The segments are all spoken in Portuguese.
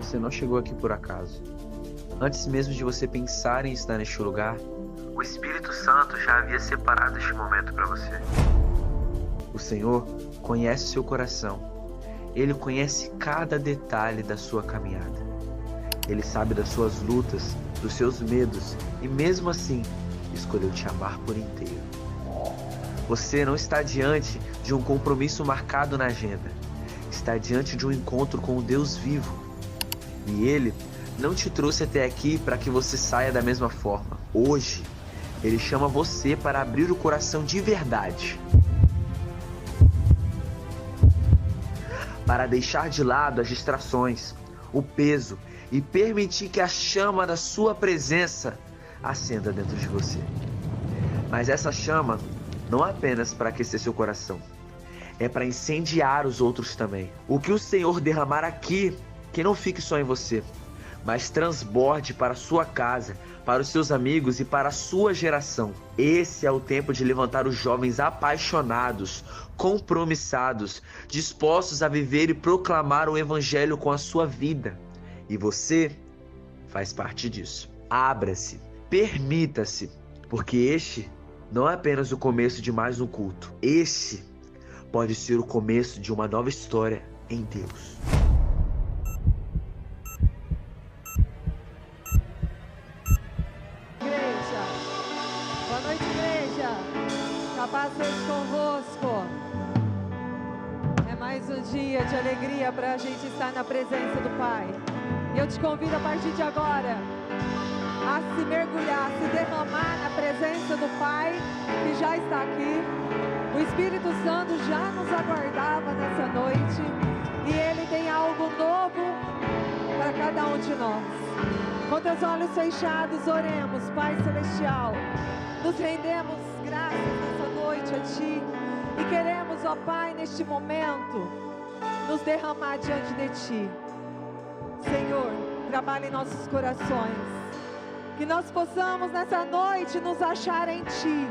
Você não chegou aqui por acaso. Antes mesmo de você pensar em estar neste lugar, o Espírito Santo já havia separado este momento para você. O Senhor conhece seu coração. Ele conhece cada detalhe da sua caminhada. Ele sabe das suas lutas, dos seus medos e mesmo assim, escolheu te amar por inteiro. Você não está diante de um compromisso marcado na agenda. Está diante de um encontro com o Deus vivo. E Ele não te trouxe até aqui para que você saia da mesma forma. Hoje, Ele chama você para abrir o coração de verdade. Para deixar de lado as distrações, o peso e permitir que a chama da sua presença acenda dentro de você. Mas essa chama não é apenas para aquecer seu coração, é para incendiar os outros também. O que o Senhor derramar aqui, que não fique só em você, mas transborde para a sua casa, para os seus amigos e para a sua geração. Esse é o tempo de levantar os jovens apaixonados, compromissados, dispostos a viver e proclamar o Evangelho com a sua vida. E você faz parte disso. Abra-se, permita-se, porque este não é apenas o começo de mais um culto. Este pode ser o começo de uma nova história em Deus. Igreja, boa noite, igreja. Que a paz seja convosco. É mais um dia de alegria para a gente estar na presença do Pai. E eu te convido a partir de agora a se mergulhar, a se derramar na presença do Pai que já está aqui. O Espírito Santo já nos aguardava nessa noite e Ele tem algo novo para cada um de nós. Com teus olhos fechados, oremos, Pai Celestial. Nos rendemos graças nessa noite a Ti e queremos, ó Pai, neste momento, nos derramar diante de Ti. Senhor, trabalhe em nossos corações. Que nós possamos nessa noite nos achar em Ti.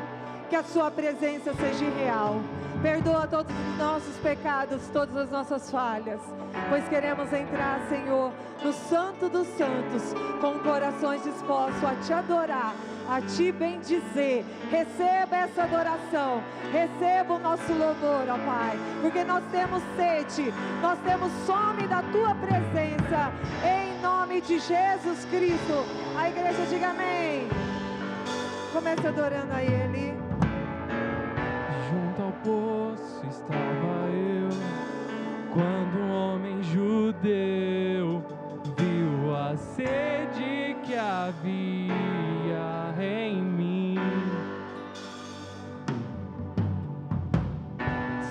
Que a Sua presença seja real. Perdoa todos os nossos pecados, todas as nossas falhas. Pois queremos entrar, Senhor, no Santo dos Santos, com corações dispostos a Te adorar, a Te bendizer. Receba essa adoração, receba o nosso louvor, ó Pai, porque nós temos sede, nós temos fome da Tua presença, em nome de Jesus Cristo. A igreja diga amém. Comece adorando a Ele. Junto ao poço estava eu, quando um homem judeu viu a sede que havia em mim.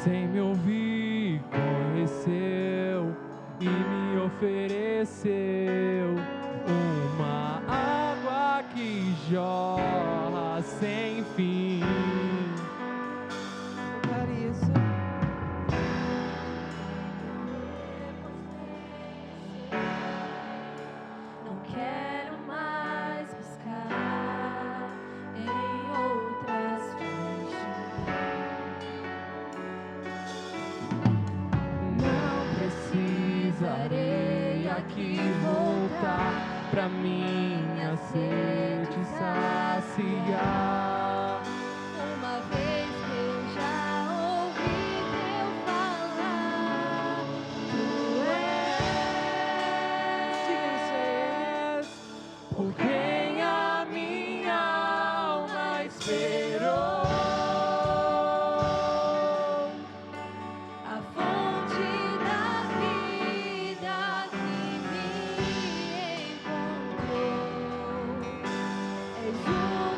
Sem me ouvir, conheceu e me ofereceu uma água que jorra sem fim. Pra minha sede saciar. Uma vez que eu já ouvi teu falar, tu és por quem a minha alma esperou. a fonte da vida que me encontrou. És o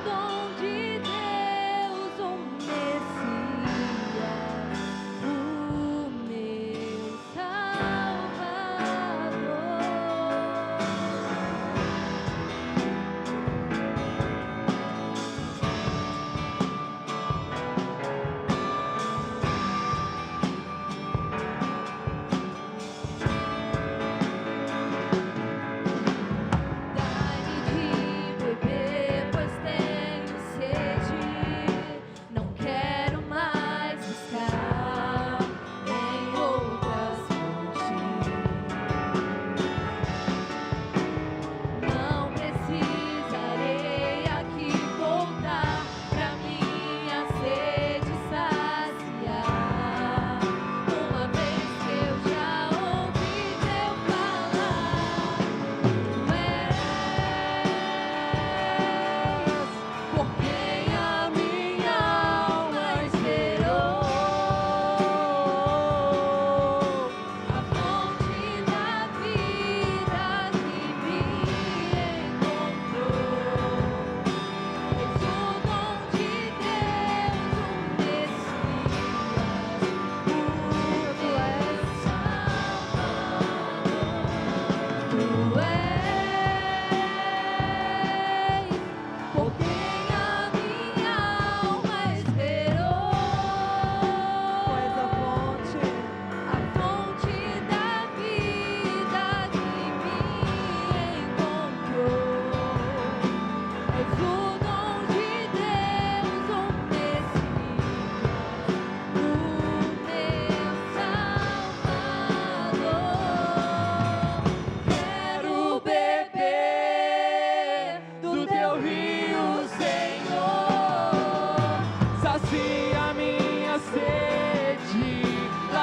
dom de Deus.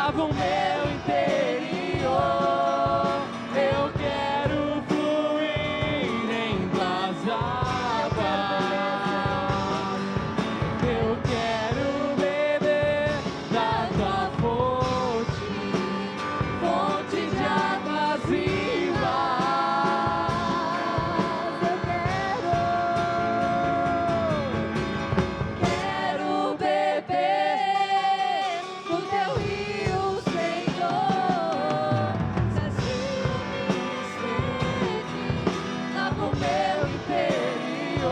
lava o meu interior. Eu quero fluir em tuas águas. Eu quero beber da tua fonte, fonte de águas vivas. Eu Quero beber do teu rio, Senhor. Sacia minha sede, lava o meu interior.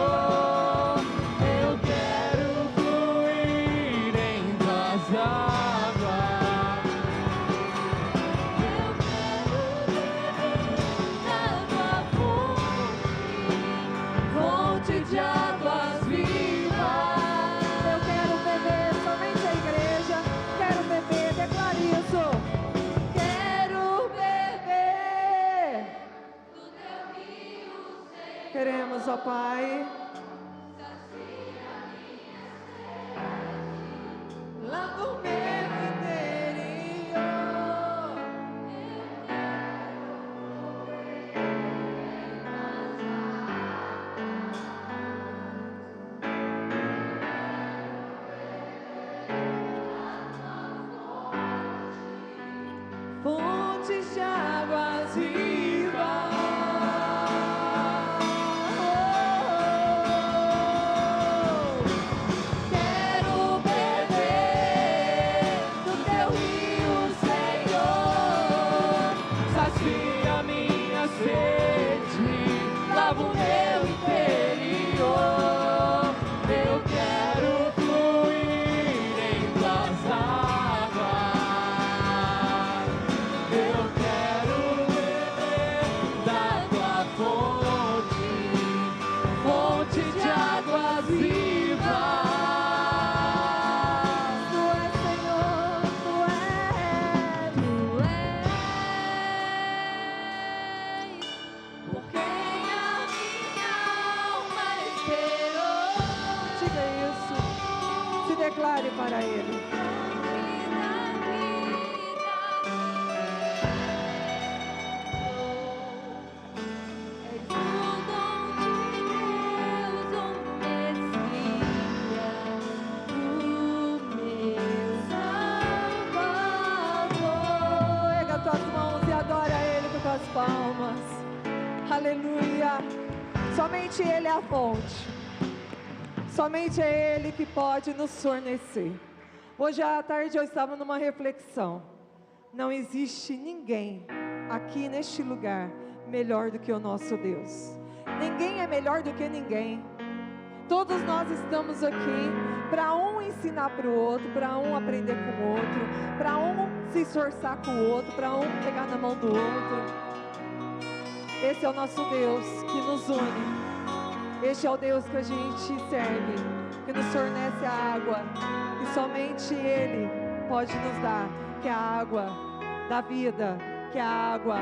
Eu quero fluir em tuas águas. Eu quero beber da tua fonte de águas vivas. quero beber, somente a igreja. Quero beber, declare isso. Quero beber do teu rio, Senhor. Queremos, ó Pai. Lava o meu interior. Fontes de águas vivas. Quero beber do teu rio, Senhor. Sacia minha sede, lava o meu interior. Eu quero fluir em tuas águas. Eu quero beber da tua fonte, fonte de águas vivas. Tu és, Senhor, tu és. Por quem a minha alma esperou. Diga isso. Se declare para Ele. Pega tuas mãos e adora Ele com tuas palmas. Aleluia. Somente Ele é a fonte. Somente é Ele que pode nos fornecer. Hoje à tarde eu estava numa reflexão. Não existe ninguém aqui neste lugar melhor do que o nosso Deus. Ninguém é melhor do que ninguém. Todos nós estamos aqui para um ensinar para o outro, para um aprender com o outro, para um se esforçar com o outro, para um pegar na mão do outro. Esse é o nosso Deus que nos une. Este é o Deus que a gente serve, que nos fornece a água, que somente Ele pode nos dar, que é a água da vida, que é a água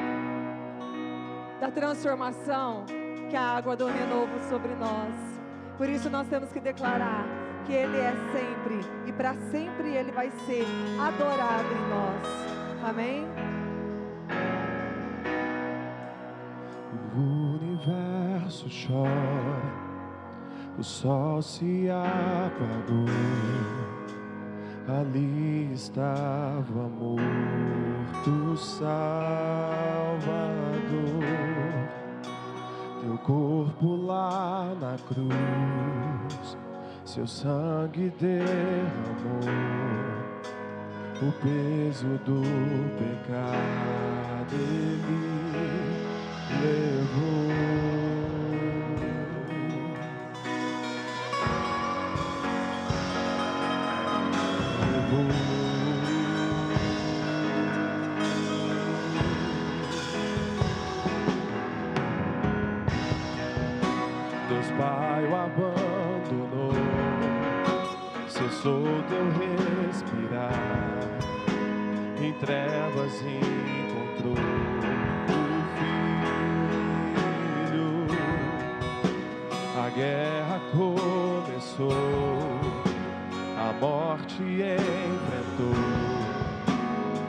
da transformação, que é a água do renovo sobre nós. Por isso nós temos que declarar que Ele é sempre, e para sempre Ele vai ser adorado em nós. Amém? O universo chora, o sol se apagou. Ali estava morto o Salvador. Teu corpo lá na cruz, seu sangue derramou o peso do pecado. Ele levou. Deus Pai o abandonou, cessou teu respirar, em trevas encontrou o Filho. A guerra começou, a morte enfrentou,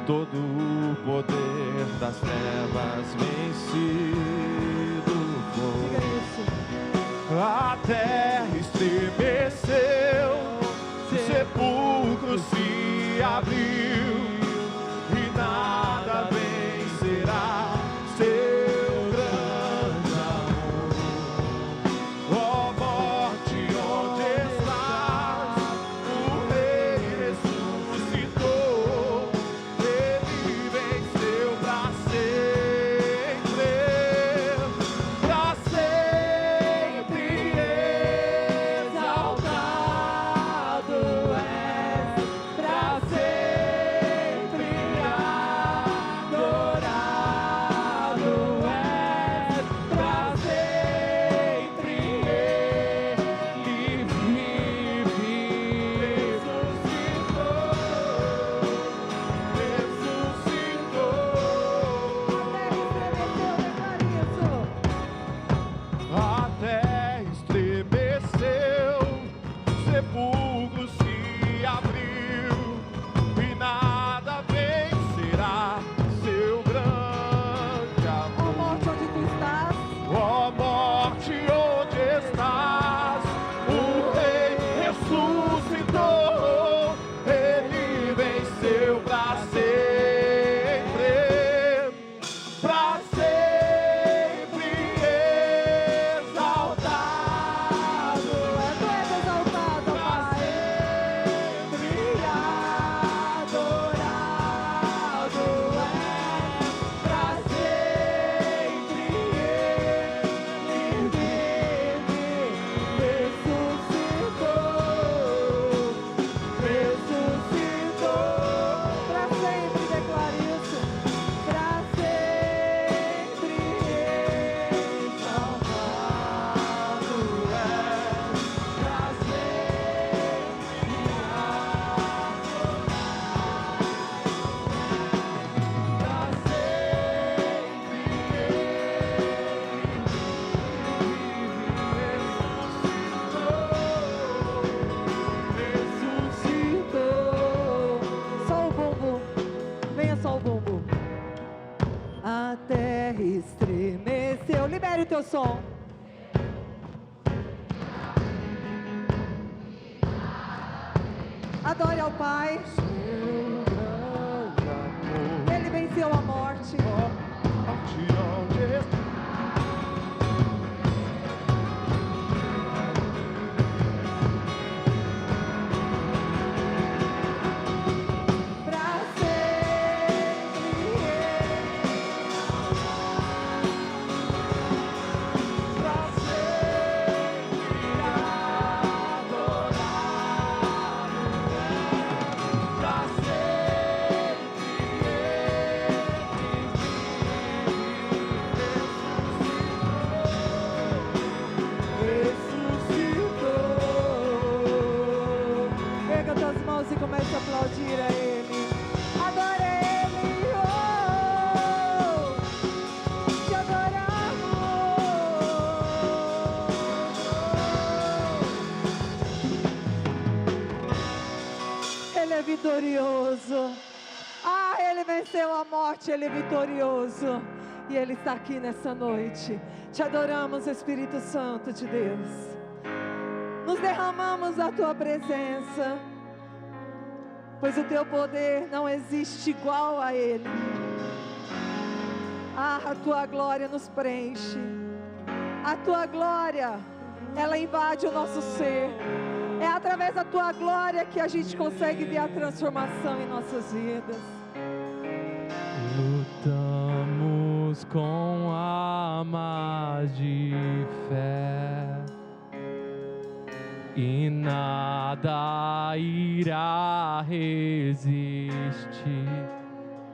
todo o poder das trevas vencido Diga foi. isso. A terra estremeceu, o sepulcro se abriu e nada vencerá seu grande amor. Ó morte, onde estás? O Rei ressuscitou, ele venceu pra sempre, pra sempre exaltado és, pra sempre adorado és, pra sempre ele vive, ressuscitou. A terra estremeceu, o sepulcro se abriu e nada vencerá seu grande Ó amor. morte, onde tu estás? Ó morte, onde estás? O Rei ressuscitou, ele venceu pra sempre, pra sempre exaltado. Tu és exaltado, Pra Pai. sempre Adorado és, pra sempre ele vive, ressuscitou. Pra sempre, declare isso. Pra sempre exaltado és, pra ressuscitou. Só o bumbum, venha só o bumbum. A terra estremeceu. Libere o teu som. Adore ao Pai. Ele venceu a morte. morte, onde estás? Pra sempre Pra sempre adorado és, pra ressuscitou. Pega tuas mãos e comece a aplaudir a Ele. Adore a Ele. Oh, te adoramos. Ele é vitorioso. Ah, Ele venceu a morte, Ele é vitorioso. E Ele está aqui nessa noite. Te adoramos, Espírito Santo de Deus. Nos derramamos a Tua presença, pois o Teu poder não existe igual a Ele. Ah, a Tua glória nos preenche. A Tua glória, ela invade o nosso ser. É através da Tua glória que a gente consegue ver a transformação em nossas vidas. Lutamos com armas de fé e nada irá resistir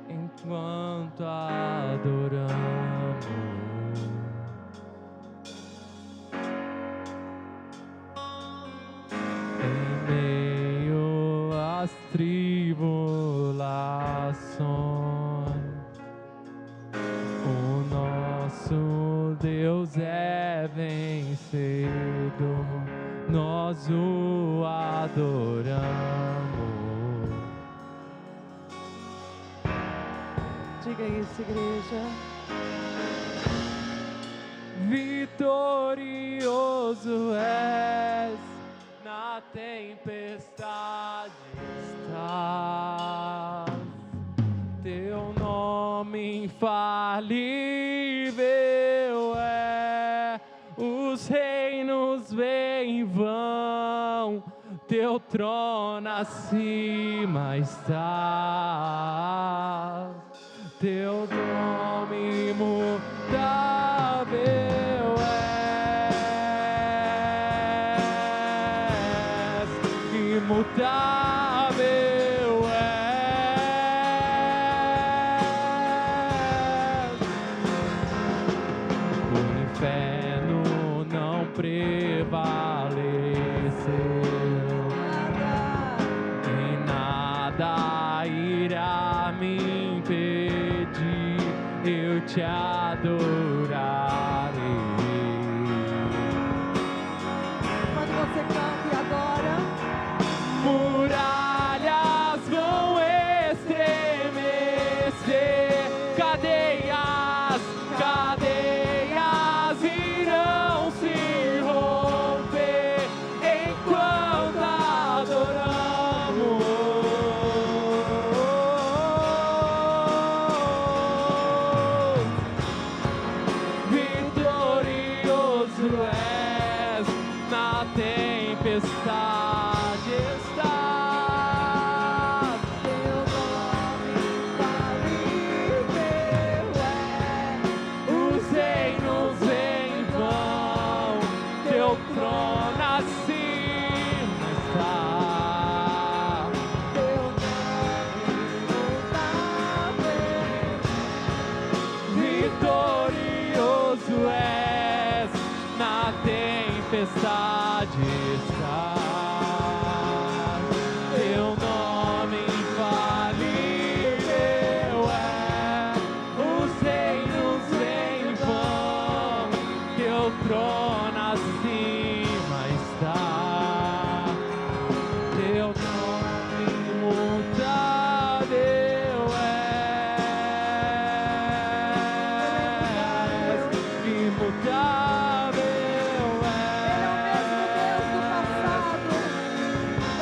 enquanto adoramos. Em meio às tribulações, o nosso Deus é vencedor, nós o adoramos. Diga isso, igreja. Vitorioso és, na tempestade estás. Teu nome infalível é, os reinos vêm e vão, teu trono acima está. Teu nome imutável és, imutável és. O inferno não prevaleceu, em nada irá me impedir, eu te adorarei. Quando você canta e adora, Muralhas vão estremecer, cadeias, cadeias irão se romper enquanto adoramos. Vitorioso és, na tempestade estás. teu nome infalível é. Os reinos vêm e vão, teu trono acima está. Teu nome imutável. Vitorioso és, na tempestade estás. Teu nome infalível é, os reinos vêm e vão, teu trono acima está. Teu nome imutável és, imutável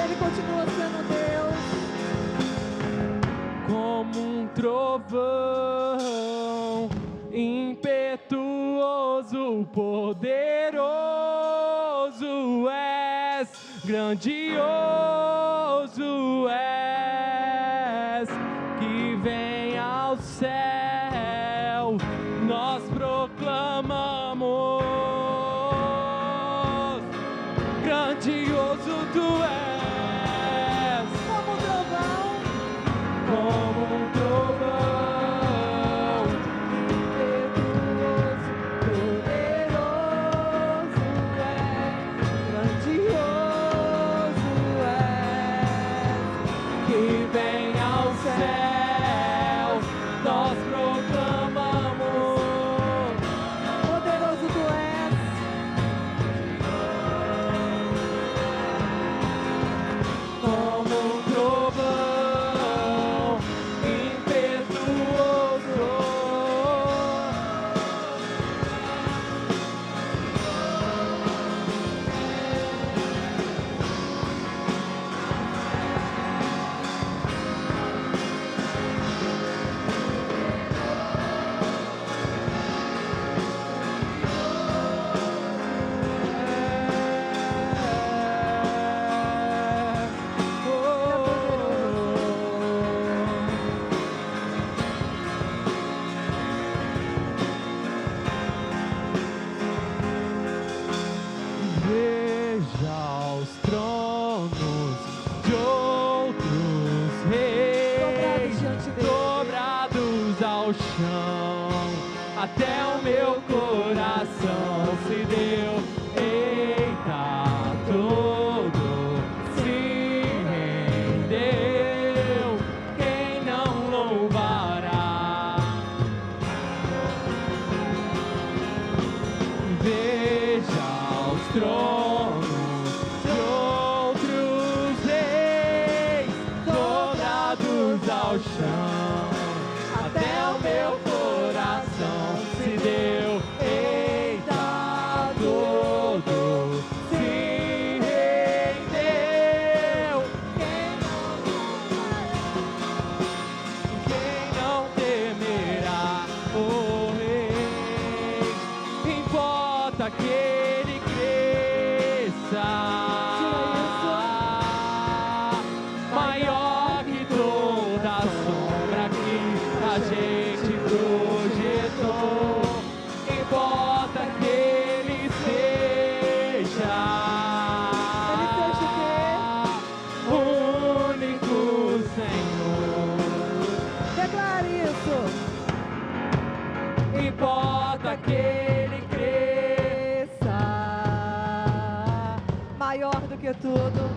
Ele continua sendo Deus. como um trovão, impetuoso, poderoso és, grandioso és, que vem ao céu, nós proclamamos, grandioso tu és. Como um trovão, Como um trovão, impetuoso, poderoso é, grandioso é, que vem ao céu, nós proclamamos. poderoso tu és. Como um trovão, impetuoso. Veja os tronos de outros reis, diante dele. dobrados ao chão, até o meu coração se deu. Eita, todo se rendeu, quem não louvará? Veja os tronos de outros reis, dobrados ao chão, até o Importa que ele cresça, maior do que tudo.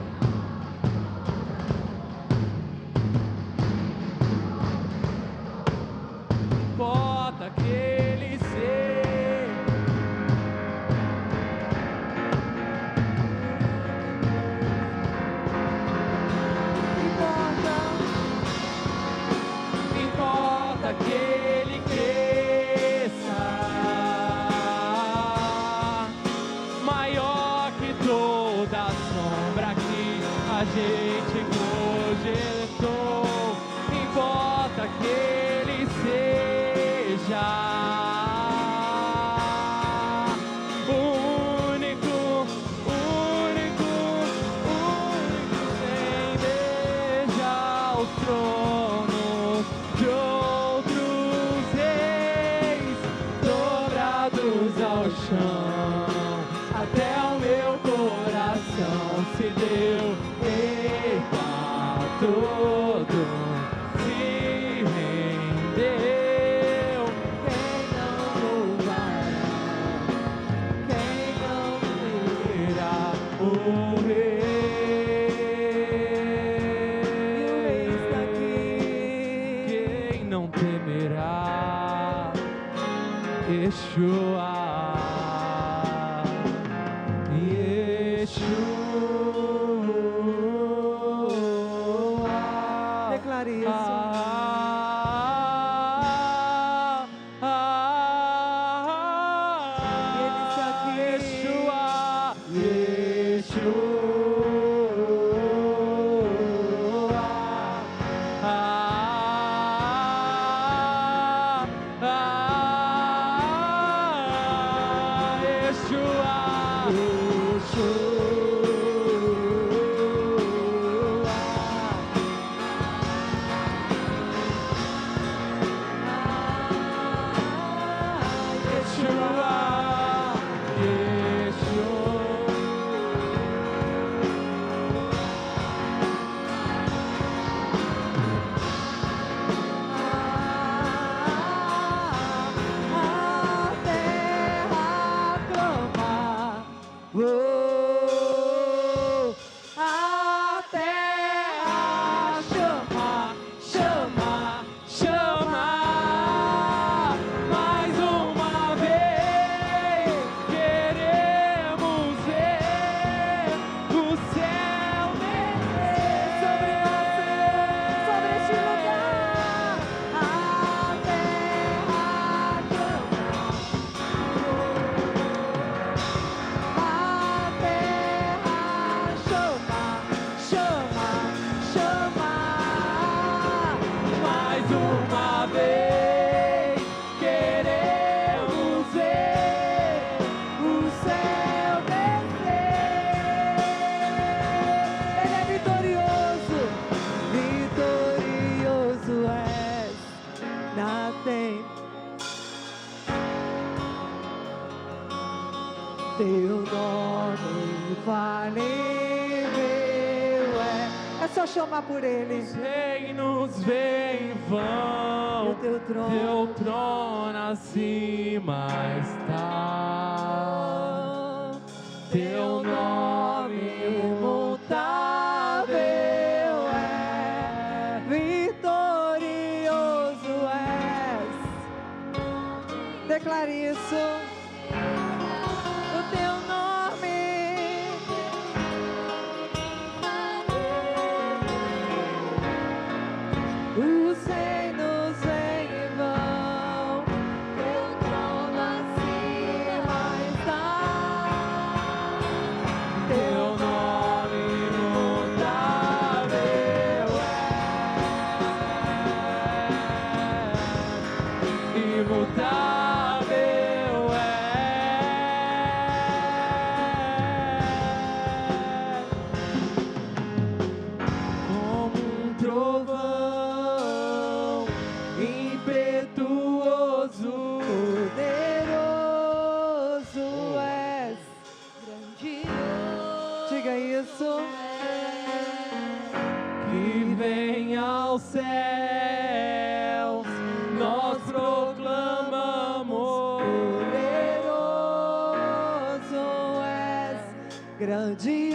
importa que ele seja. Importa que ele cresça, maior que toda a sombra que a gente projetou. Importa que ele seja o único, sem beijar os tronos de outros reis, dobrados ao chão, até o meu coração se deu. Eita, todo se rendeu. Quem não louvará, quem não verá o rei? E o rei está aqui. Quem não temerá? Yeshua, Yeshua. Declare isso. Ele está aqui. Yeshua, A terra clama, a terra chama, chama, chama, mais uma vez queremos ver o céu descer sobre você, sobre este lugar. A terra clama, a terra chama, chama. mais uma vez queremos ver O céu descer. Ele é vitorioso, vitorioso és na tem. Teu nome infalível é só chamar por ele. os reinos vêm e E vão. o teu trono, Teu trono acima está, teu nome imutável é, vitorioso és. Declare isso. O teu nome os reinos vêm e vão, teu trono acima está, teu nome imutável é, imutável é. grandioso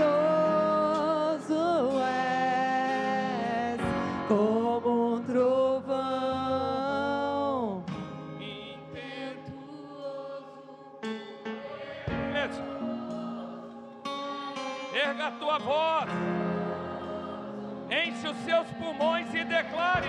és, como um trovão, erga a tua voz, enche os seus pulmões e declare: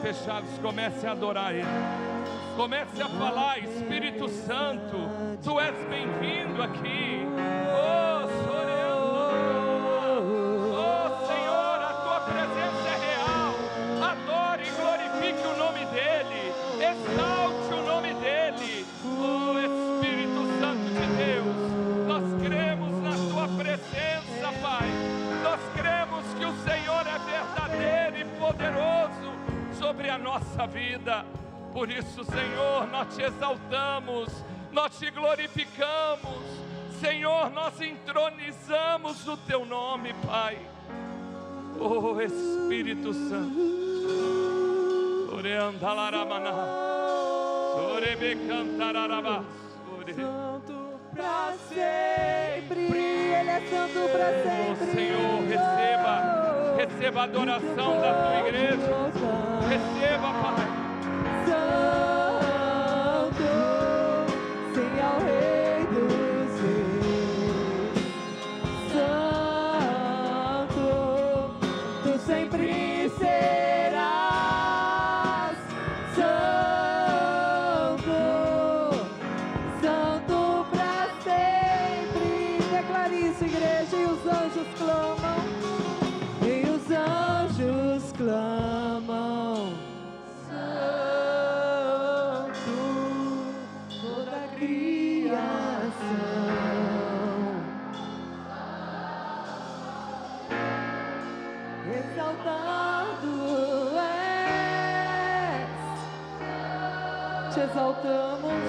fechados, comece a adorar Ele, comece a falar: Espírito Santo, Tu és bem-vindo aqui. Oh, Senhor, a Tua presença é real. Adore e glorifique o nome dEle, exalte o nome dEle. Oh, Espírito Santo de Deus, nós cremos na Tua presença, Pai. Nós cremos que o Senhor é verdadeiro e poderoso sobre a nossa vida. Por isso, Senhor, nós te exaltamos, nós te glorificamos, Senhor, nós entronizamos o teu nome, Pai. Oh, Espírito Santo, Santo pra sempre, Ele é santo pra sempre. Oh, Senhor, receba a adoração da tua igreja. Receba, Pai. Santo, sim ao Rei dos Reis. Santo, tu sempre serás. Santo, santo pra sempre. Declare isso, igreja, e os anjos clamam. E os anjos clamam, Santo, toda a criação, exaltado és, te exaltamos,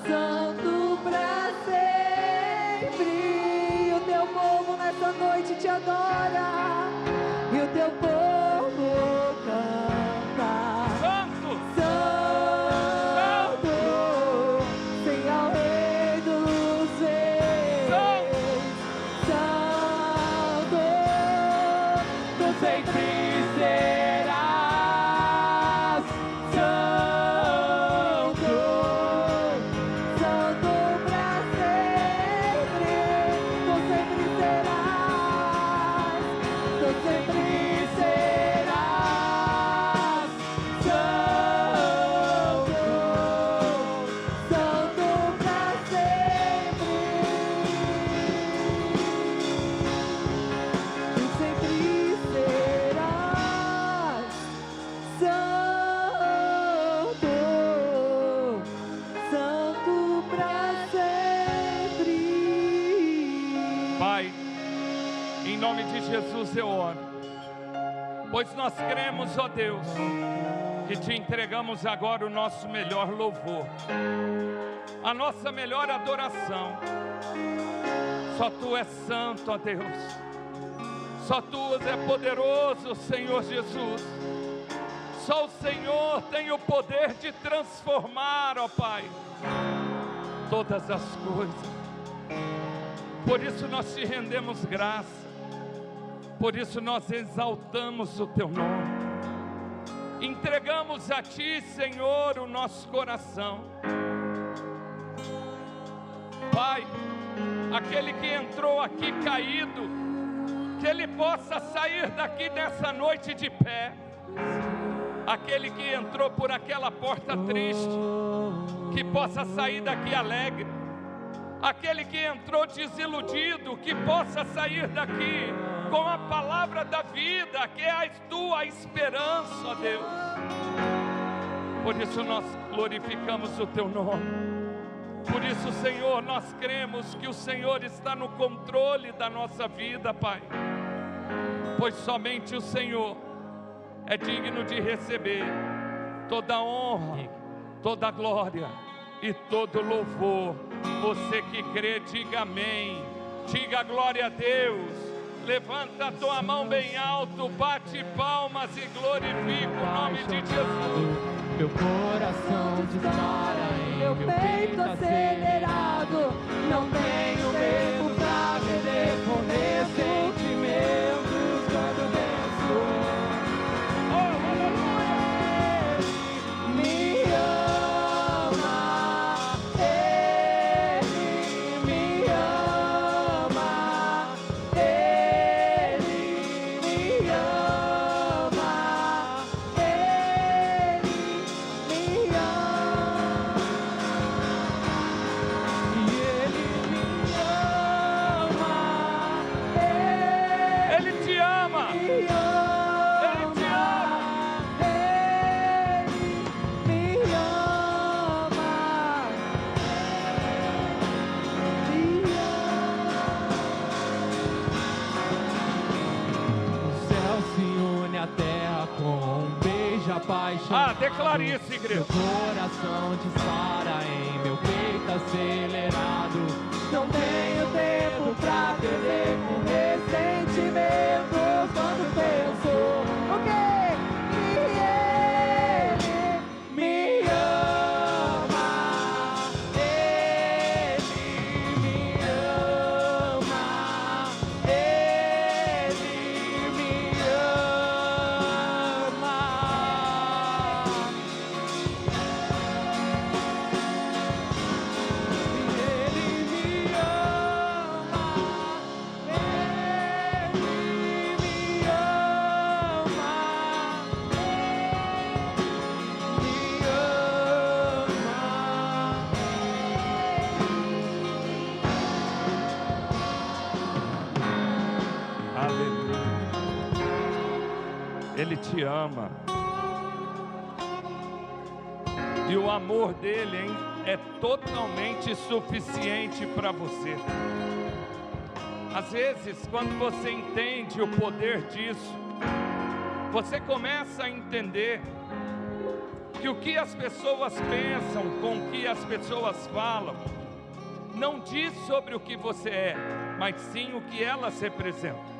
Santo pra sempre. O teu povo nessa noite te adora, e o teu povo canta. Santo, Santo, sim ao Rei dos Reis. Santo, tu sempre serás. Santo, santo pra sempre, tu sempre serás. Tu sempre serás. Santo, santo pra sempre. Tu sempre serás. Santo, santo pra sempre. Pai, em nome de Jesus eu oro, pois nós cremos, ó Deus, que te entregamos agora o nosso melhor louvor, a nossa melhor adoração. Só Tu és santo, ó Deus. Só Tu é poderoso, Senhor Jesus. Só o Senhor tem o poder de transformar, ó Pai, todas as coisas. Por isso nós te rendemos graça. Por isso nós exaltamos o Teu nome. Entregamos a Ti, Senhor, o nosso coração. Pai, aquele que entrou aqui caído, que ele possa sair daqui dessa noite de pé. Aquele que entrou por aquela porta triste, que possa sair daqui alegre. Aquele que entrou desiludido, que possa sair daqui com a palavra da vida, que é a tua esperança, ó Deus. Por isso nós glorificamos o teu nome. Por isso, Senhor, nós cremos que o Senhor está no controle da nossa vida, Pai. Pois somente o Senhor é digno de receber toda a honra, toda a glória e todo louvor. Você que crê, diga amém. Diga glória a Deus. Levanta a tua mão bem alto, bate palmas e glorifica o nome de Jesus. Meu coração dispara em meu peito acelerado. Não tenho medo pra perder com ressentimentos quando penso. Oh, aleluia! Me ama, Ele me ama, Ele me ama, Ele me ama, e Ele me ama, Ele te ama. me Ele te ama. O céu se une à terra com um beijo apaixonado. Ah, declare isso, Meu igreja. coração dispara em meu peito acelerado. Não tenho tempo pra perder com ressentimentos quando penso o quê? Que Ele me ama, Ele me ama, Ele me ama. Ele me ama, Ele me Aleluia. Ele te ama. E o amor dele, hein, é totalmente suficiente para você. Às vezes, quando você entende o poder disso, você começa a entender que o que as pessoas pensam, com o que as pessoas falam, não diz sobre o que você é, mas sim o que elas representam.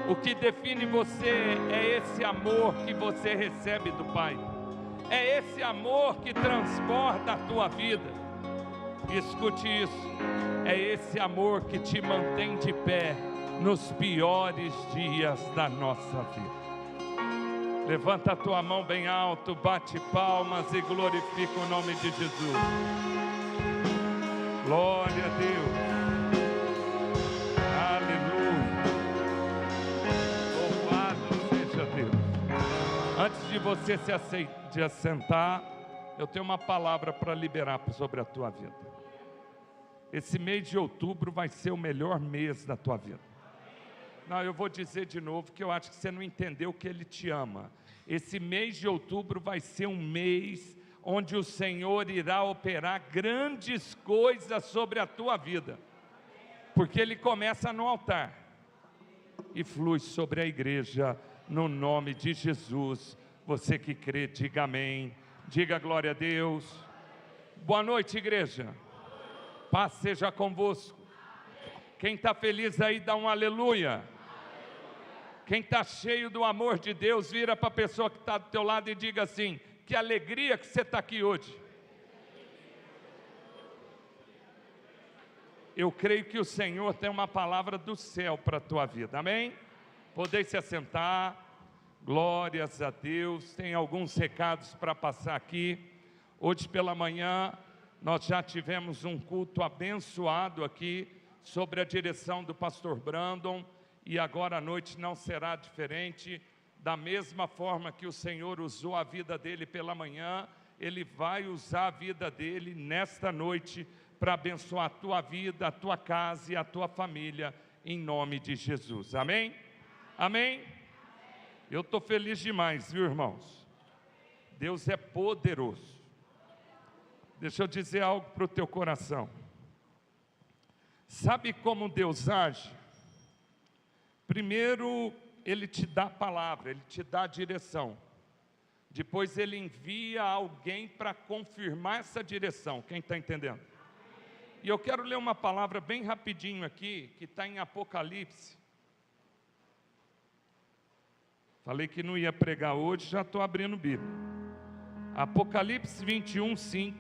O que define você é esse amor que você recebe do Pai. É esse amor que transborda a tua vida. Escute isso. É esse amor que te mantém de pé nos piores dias da nossa vida. Levanta a tua mão bem alto, bate palmas e glorifica o nome de Jesus. Glória a Deus. Aleluia. Louvado seja Deus. Antes de você se assentar, eu tenho uma palavra para liberar sobre a tua vida. Esse mês de outubro vai ser o melhor mês da tua vida. Não, eu vou dizer de novo que eu acho que você não entendeu que Ele te ama. Esse mês de outubro vai ser um mês onde o Senhor irá operar grandes coisas sobre a tua vida. Porque Ele começa no altar e flui sobre a igreja, no nome de Jesus. Você que crê, diga amém. Diga glória a Deus. Boa noite, igreja. Paz seja convosco. Quem está feliz aí, dá um aleluia. Quem está cheio do amor de Deus, vira para a pessoa que está do teu lado e diga assim: que alegria que você está aqui hoje. Eu creio que o Senhor tem uma palavra do céu para a tua vida, amém? Podeis se assentar, glórias a Deus. Tem alguns recados para passar aqui. Hoje pela manhã, nós já tivemos um culto abençoado aqui, sobre a direção do pastor Brandon, e agora à noite não será diferente. Da mesma forma que o Senhor usou a vida dele pela manhã, Ele vai usar a vida dele nesta noite, para abençoar a tua vida, a tua casa e a tua família, em nome de Jesus. Amém? Amém? Eu estou feliz demais, viu, irmãos? Deus é poderoso. Deixa eu dizer algo para o teu coração. Sabe como Deus age? Primeiro, Ele te dá a palavra, Ele te dá a direção. Depois Ele envia alguém para confirmar essa direção. Quem está entendendo? E eu quero ler uma palavra bem rapidinho aqui, que está em Apocalipse. Falei que não ia pregar hoje, já estou abrindo Bíblia. Apocalipse 21, 5.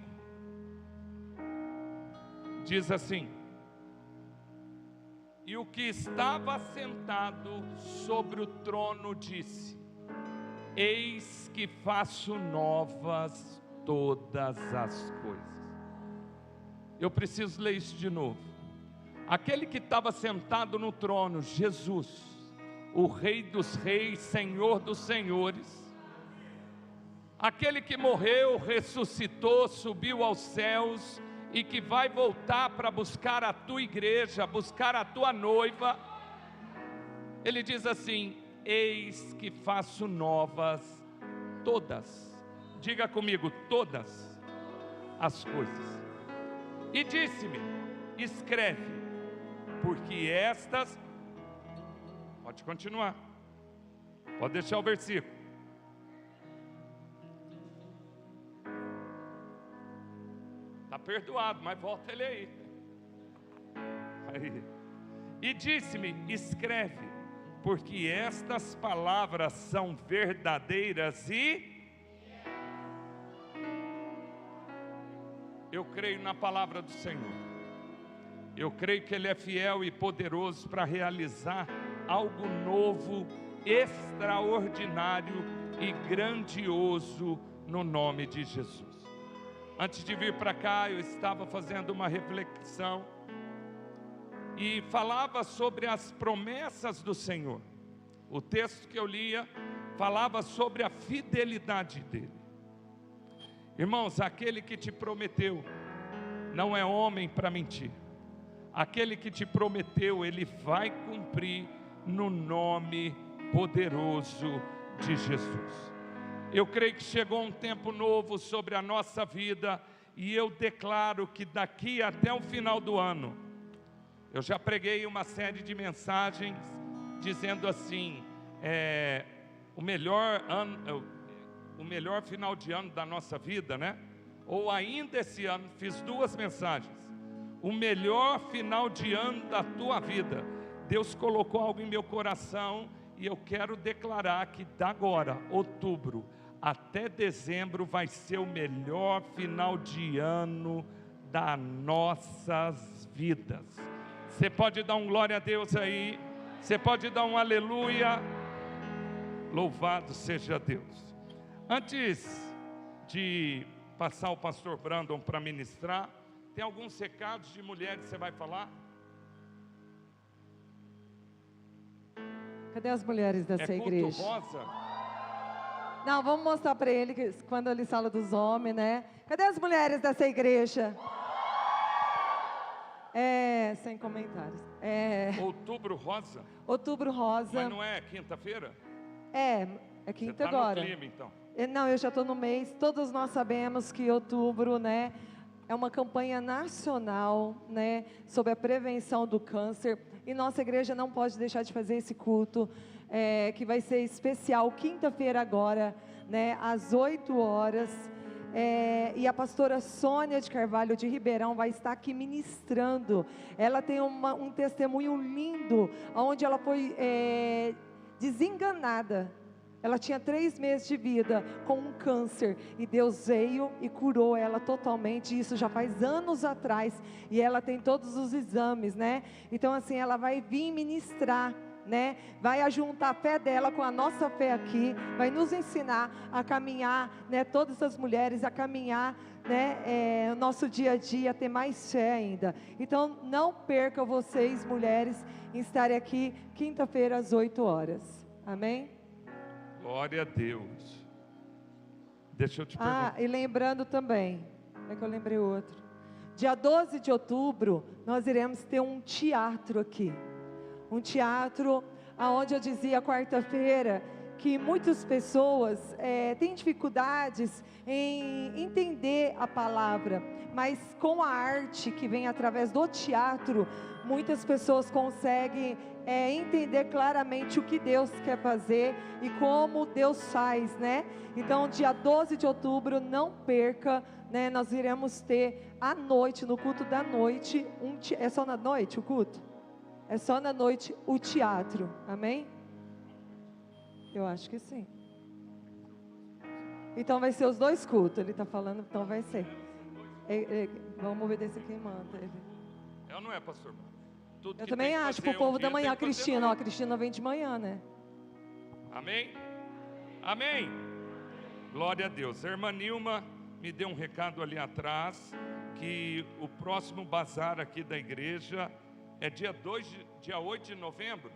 Diz assim: e o que estava sentado sobre o trono disse: eis que faço novas todas as coisas. Eu preciso ler isso de novo. Aquele que estava sentado no trono, Jesus, o Rei dos Reis, Senhor dos Senhores, aquele que morreu, ressuscitou, subiu aos céus e que vai voltar para buscar a tua igreja, buscar a tua noiva. Ele diz assim: eis que faço novas todas, diga comigo, todas as coisas. E disse-me: escreve, porque estas... Pode continuar, pode deixar o versículo. Está perdoado, mas volta ele aí. E disse-me: escreve, porque estas palavras são verdadeiras e... Eu creio na palavra do Senhor. Eu creio que Ele é fiel e poderoso para realizar algo novo, extraordinário e grandioso no nome de Jesus. Antes de vir para cá, eu estava fazendo uma reflexão e falava sobre as promessas do Senhor. O texto que eu lia falava sobre a fidelidade dele. Irmãos, aquele que te prometeu não é homem para mentir. Aquele que te prometeu, Ele vai cumprir no nome poderoso de Jesus. Eu creio que chegou um tempo novo sobre a nossa vida, e eu declaro que daqui até o final do ano, eu já preguei uma série de mensagens dizendo assim, o melhor final de ano da nossa vida, né? Ou ainda esse ano, fiz 2 mensagens. O melhor final de ano da tua vida. Deus colocou algo em meu coração e eu quero declarar que da agora, outubro, até dezembro vai ser o melhor final de ano das nossas vidas. Você pode dar um glória a Deus aí? Você pode dar um aleluia? Louvado seja Deus. Antes de passar o pastor Brandon para ministrar, tem alguns recados de mulheres que você vai falar? Cadê as mulheres dessa igreja? Culto rosa? Não, vamos mostrar para ele que quando ele fala dos homens, né? Cadê as mulheres dessa igreja? Sem comentários. Outubro rosa? Outubro rosa. Mas não é quinta-feira? É quinta Você tá agora. no clima, então. Não, eu já estou no mês. Todos nós sabemos que outubro, né, é uma campanha nacional, né, sobre a prevenção do câncer. E nossa igreja não pode deixar de fazer esse culto, que vai ser especial, quinta-feira agora, né, às 8 horas. E a pastora Sônia de Carvalho de Ribeirão vai estar aqui ministrando. Ela tem um testemunho lindo, onde ela foi desenganada. Ela tinha 3 meses de vida com um câncer, e Deus veio e curou ela totalmente. Isso já faz anos atrás, e ela tem todos os exames, né? Então assim, ela vai vir ministrar, né? Vai ajuntar a fé dela com a nossa fé aqui, vai nos ensinar a caminhar, né? Todas as mulheres a caminhar, né? O nosso dia a dia, ter mais fé ainda. Então não percam vocês, mulheres, em estarem aqui quinta-feira às 8 horas. Amém? Glória a Deus. Deixa eu te perguntar. E lembrando também, é que eu lembrei outro, Dia 12 de outubro, nós iremos ter um teatro aqui. Um teatro onde eu dizia quarta-feira que muitas pessoas têm dificuldades em entender a palavra, mas com a arte que vem através do teatro, muitas pessoas conseguem entender claramente o que Deus quer fazer e como Deus faz, né? Então, dia 12 de outubro, não perca, né? Nós iremos ter à noite, no culto da noite, é só na noite o culto? É só na noite o teatro, amém? Eu acho que sim. Então vai ser os dois cultos, ele está falando, então vai ser. Vamos obedecer quem manda. É ou não é, pastor? Tudo Eu que também tem que acho, fazer pro povo um da dia, manhã, a tem que fazer Cristina, ó, a noite. Cristina vem de manhã, né? Amém? Amém? Glória a Deus. A irmã Nilma me deu um recado ali atrás, que o próximo bazar aqui da igreja é dia 8 de novembro.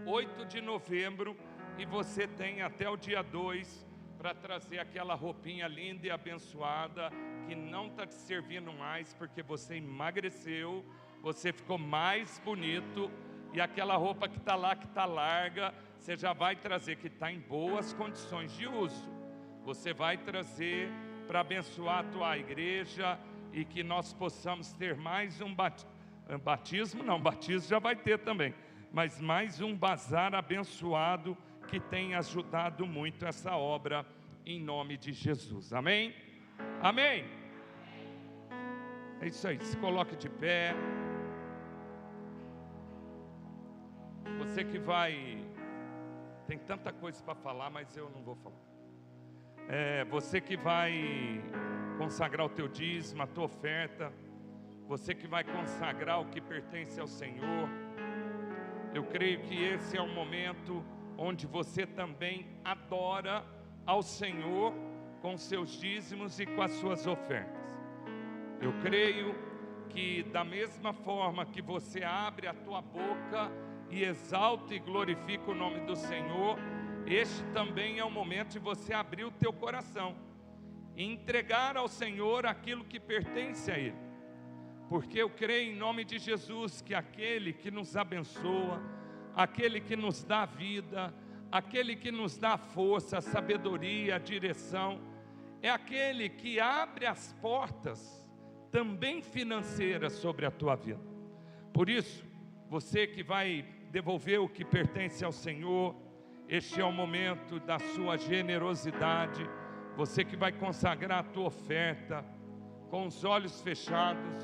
8 de novembro, e você tem até o dia 2 para trazer aquela roupinha linda e abençoada, que não está te servindo mais, porque você emagreceu, você ficou mais bonito, e aquela roupa que está lá, que está larga, você já vai trazer, que está em boas condições de uso. Você vai trazer para abençoar a tua igreja, e que nós possamos ter mais um batismo, não, batismo já vai ter também, mas mais um bazar abençoado, que tem ajudado muito essa obra, em nome de Jesus, amém? Amém? É isso aí, se coloque de pé. Você que vai, tem tanta coisa para falar, mas eu não vou falar. Você que vai consagrar o teu dízimo, a tua oferta, você que vai consagrar o que pertence ao Senhor, eu creio que esse é o momento onde você também adora ao Senhor com seus dízimos e com as suas ofertas. Eu creio que da mesma forma que você abre a tua boca e exalta e glorifica o nome do Senhor, este também é o momento de você abrir o teu coração e entregar ao Senhor aquilo que pertence a Ele. Porque eu creio em nome de Jesus que aquele que nos abençoa, aquele que nos dá vida, aquele que nos dá força, a sabedoria, a direção, é aquele que abre as portas também financeiras sobre a tua vida. Por isso, você que vai devolver o que pertence ao Senhor, este é o momento da sua generosidade. Você que vai consagrar a tua oferta, com os olhos fechados,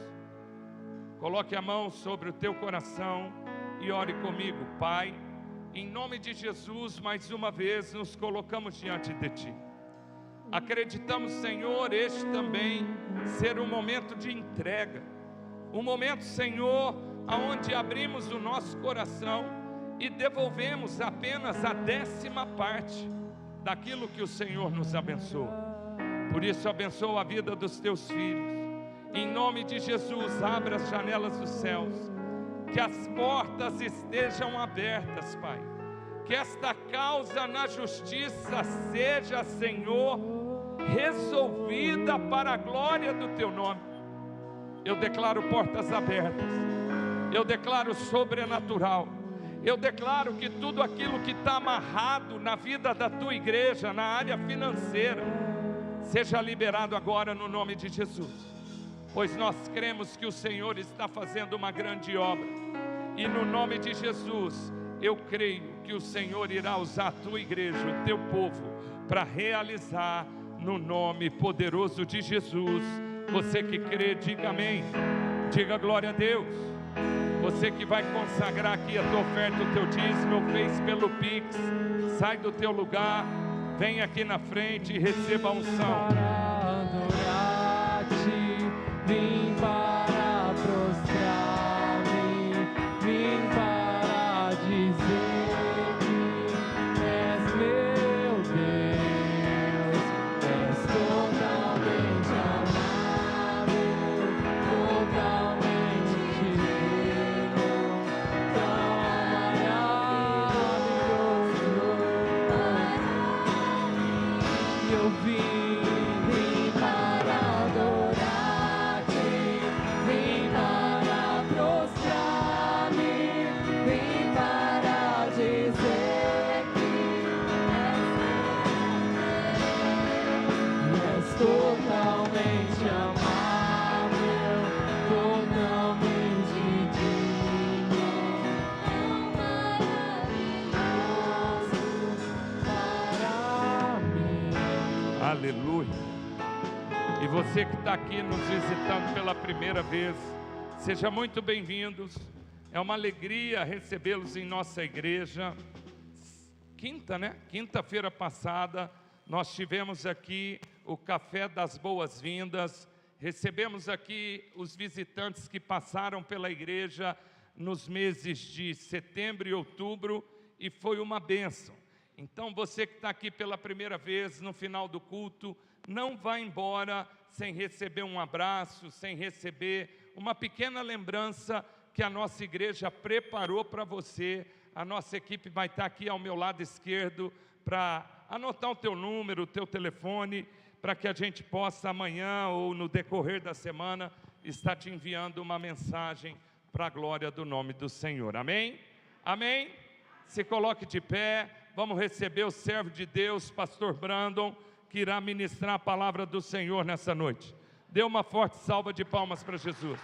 coloque a mão sobre o teu coração e ore comigo. Pai, em nome de Jesus, mais uma vez nos colocamos diante de Ti. Acreditamos, Senhor, este também ser um momento de entrega, um momento, Senhor, aonde abrimos o nosso coração e devolvemos apenas a 10ª parte daquilo que o Senhor nos abençoa. Por isso, abençoa a vida dos Teus filhos. Em nome de Jesus, abra as janelas dos céus, que as portas estejam abertas, Pai. Que esta causa na justiça seja, Senhor, resolvida para a glória do Teu nome. Eu declaro portas abertas, eu declaro sobrenatural, eu declaro que tudo aquilo que está amarrado na vida da Tua igreja, na área financeira, seja liberado agora no nome de Jesus. Pois nós cremos que o Senhor está fazendo uma grande obra, e no nome de Jesus, eu creio que o Senhor irá usar a tua igreja, o teu povo, para realizar no nome poderoso de Jesus. Você que crê, diga amém, diga glória a Deus. Você que vai consagrar aqui a tua oferta, o teu dízimo, ou fez pelo Pix, sai do teu lugar, vem aqui na frente e receba a unção. Para adorar-te, vim para prostrar-me, vim para dizer que és meu Deus, és totalmente amável, totalmente divino, tão maravilhoso. Eu vim para adorar-te, te amar, meu totalmente digno, maravilhoso para mim. Aleluia. E você que está aqui nos visitando pela primeira vez, seja muito bem-vindos. É uma alegria recebê-los em nossa igreja. Quinta-feira passada, nós tivemos aqui o Café das Boas-Vindas. Recebemos aqui os visitantes que passaram pela igreja nos meses de setembro e outubro, e foi uma bênção. Então você que está aqui pela primeira vez, no final do culto, não vá embora sem receber um abraço, sem receber uma pequena lembrança que a nossa igreja preparou para você. A nossa equipe vai estar aqui ao meu lado esquerdo para anotar o teu número, o teu telefone, para que a gente possa amanhã ou no decorrer da semana estar te enviando uma mensagem para a glória do nome do Senhor. Amém? Amém? Se coloque de pé, vamos receber o servo de Deus, pastor Brandon, que irá ministrar a palavra do Senhor nessa noite. Dê uma forte salva de palmas para Jesus.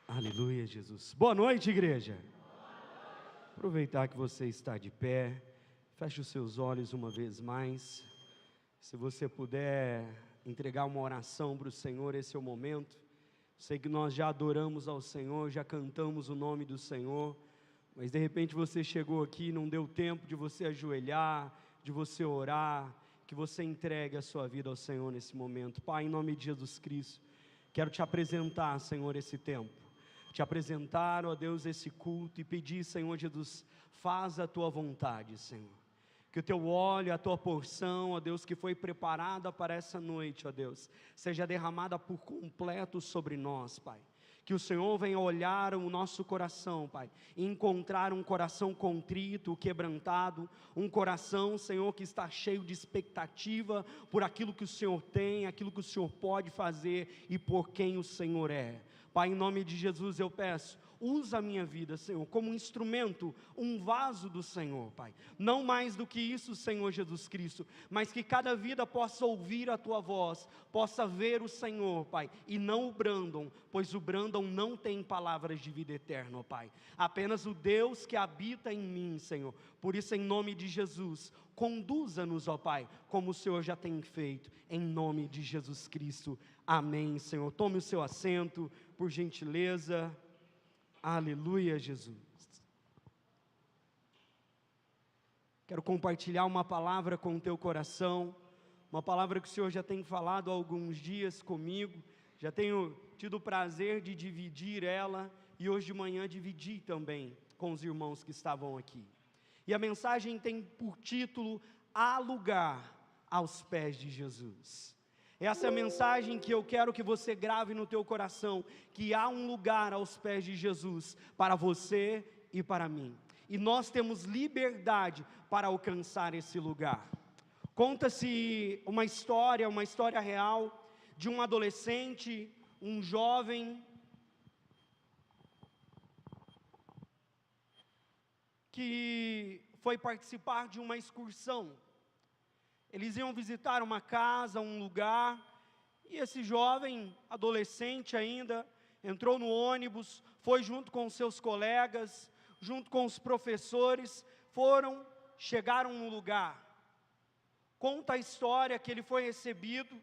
Aleluia, Jesus. Boa noite, igreja. Aproveitar que você está de pé, feche os seus olhos uma vez mais. Se você puder entregar uma oração para o Senhor, esse é o momento. Sei que nós já adoramos ao Senhor, já cantamos o nome do Senhor, mas de repente você chegou aqui e não deu tempo de você ajoelhar, de você orar, que você entregue a sua vida ao Senhor nesse momento. Pai, em nome de Jesus Cristo, quero te apresentar, Senhor, esse tempo. Te apresentar, ó Deus, esse culto e pedir, Senhor Jesus, faz a tua vontade, Senhor. Que o teu óleo, a tua porção, ó Deus, que foi preparada para essa noite, ó Deus, seja derramada por completo sobre nós, Pai. Que o Senhor venha olhar o nosso coração, Pai, e encontrar um coração contrito, quebrantado, um coração, Senhor, que está cheio de expectativa por aquilo que o Senhor tem, aquilo que o Senhor pode fazer e por quem o Senhor é. Pai, em nome de Jesus eu peço, usa a minha vida, Senhor, como um instrumento, um vaso do Senhor, Pai. Não mais do que isso, Senhor Jesus Cristo, mas que cada vida possa ouvir a Tua voz, possa ver o Senhor, Pai, e não o Brandon, pois o Brandon não tem palavras de vida eterna, ó Pai. Apenas o Deus que habita em mim, Senhor. Por isso, em nome de Jesus, conduza-nos, ó Pai, como o Senhor já tem feito, em nome de Jesus Cristo. Amém, Senhor. Tome o seu assento, por gentileza. Aleluia, Jesus. Quero compartilhar uma palavra com o teu coração, uma palavra que o Senhor já tem falado há alguns dias comigo, já tenho tido o prazer de dividir ela, e hoje de manhã dividi também com os irmãos que estavam aqui. E a mensagem tem por título, Há lugar aos pés de Jesus. Essa é a mensagem que eu quero que você grave no teu coração, que há um lugar aos pés de Jesus, para você e para mim, e nós temos liberdade para alcançar esse lugar. Conta-se uma história real, de um adolescente, um jovem, que foi participar de uma excursão. Eles iam visitar uma casa, um lugar, e esse jovem, adolescente ainda, entrou no ônibus, foi junto com seus colegas, junto com os professores, chegaram no lugar. Conta a história que ele foi recebido,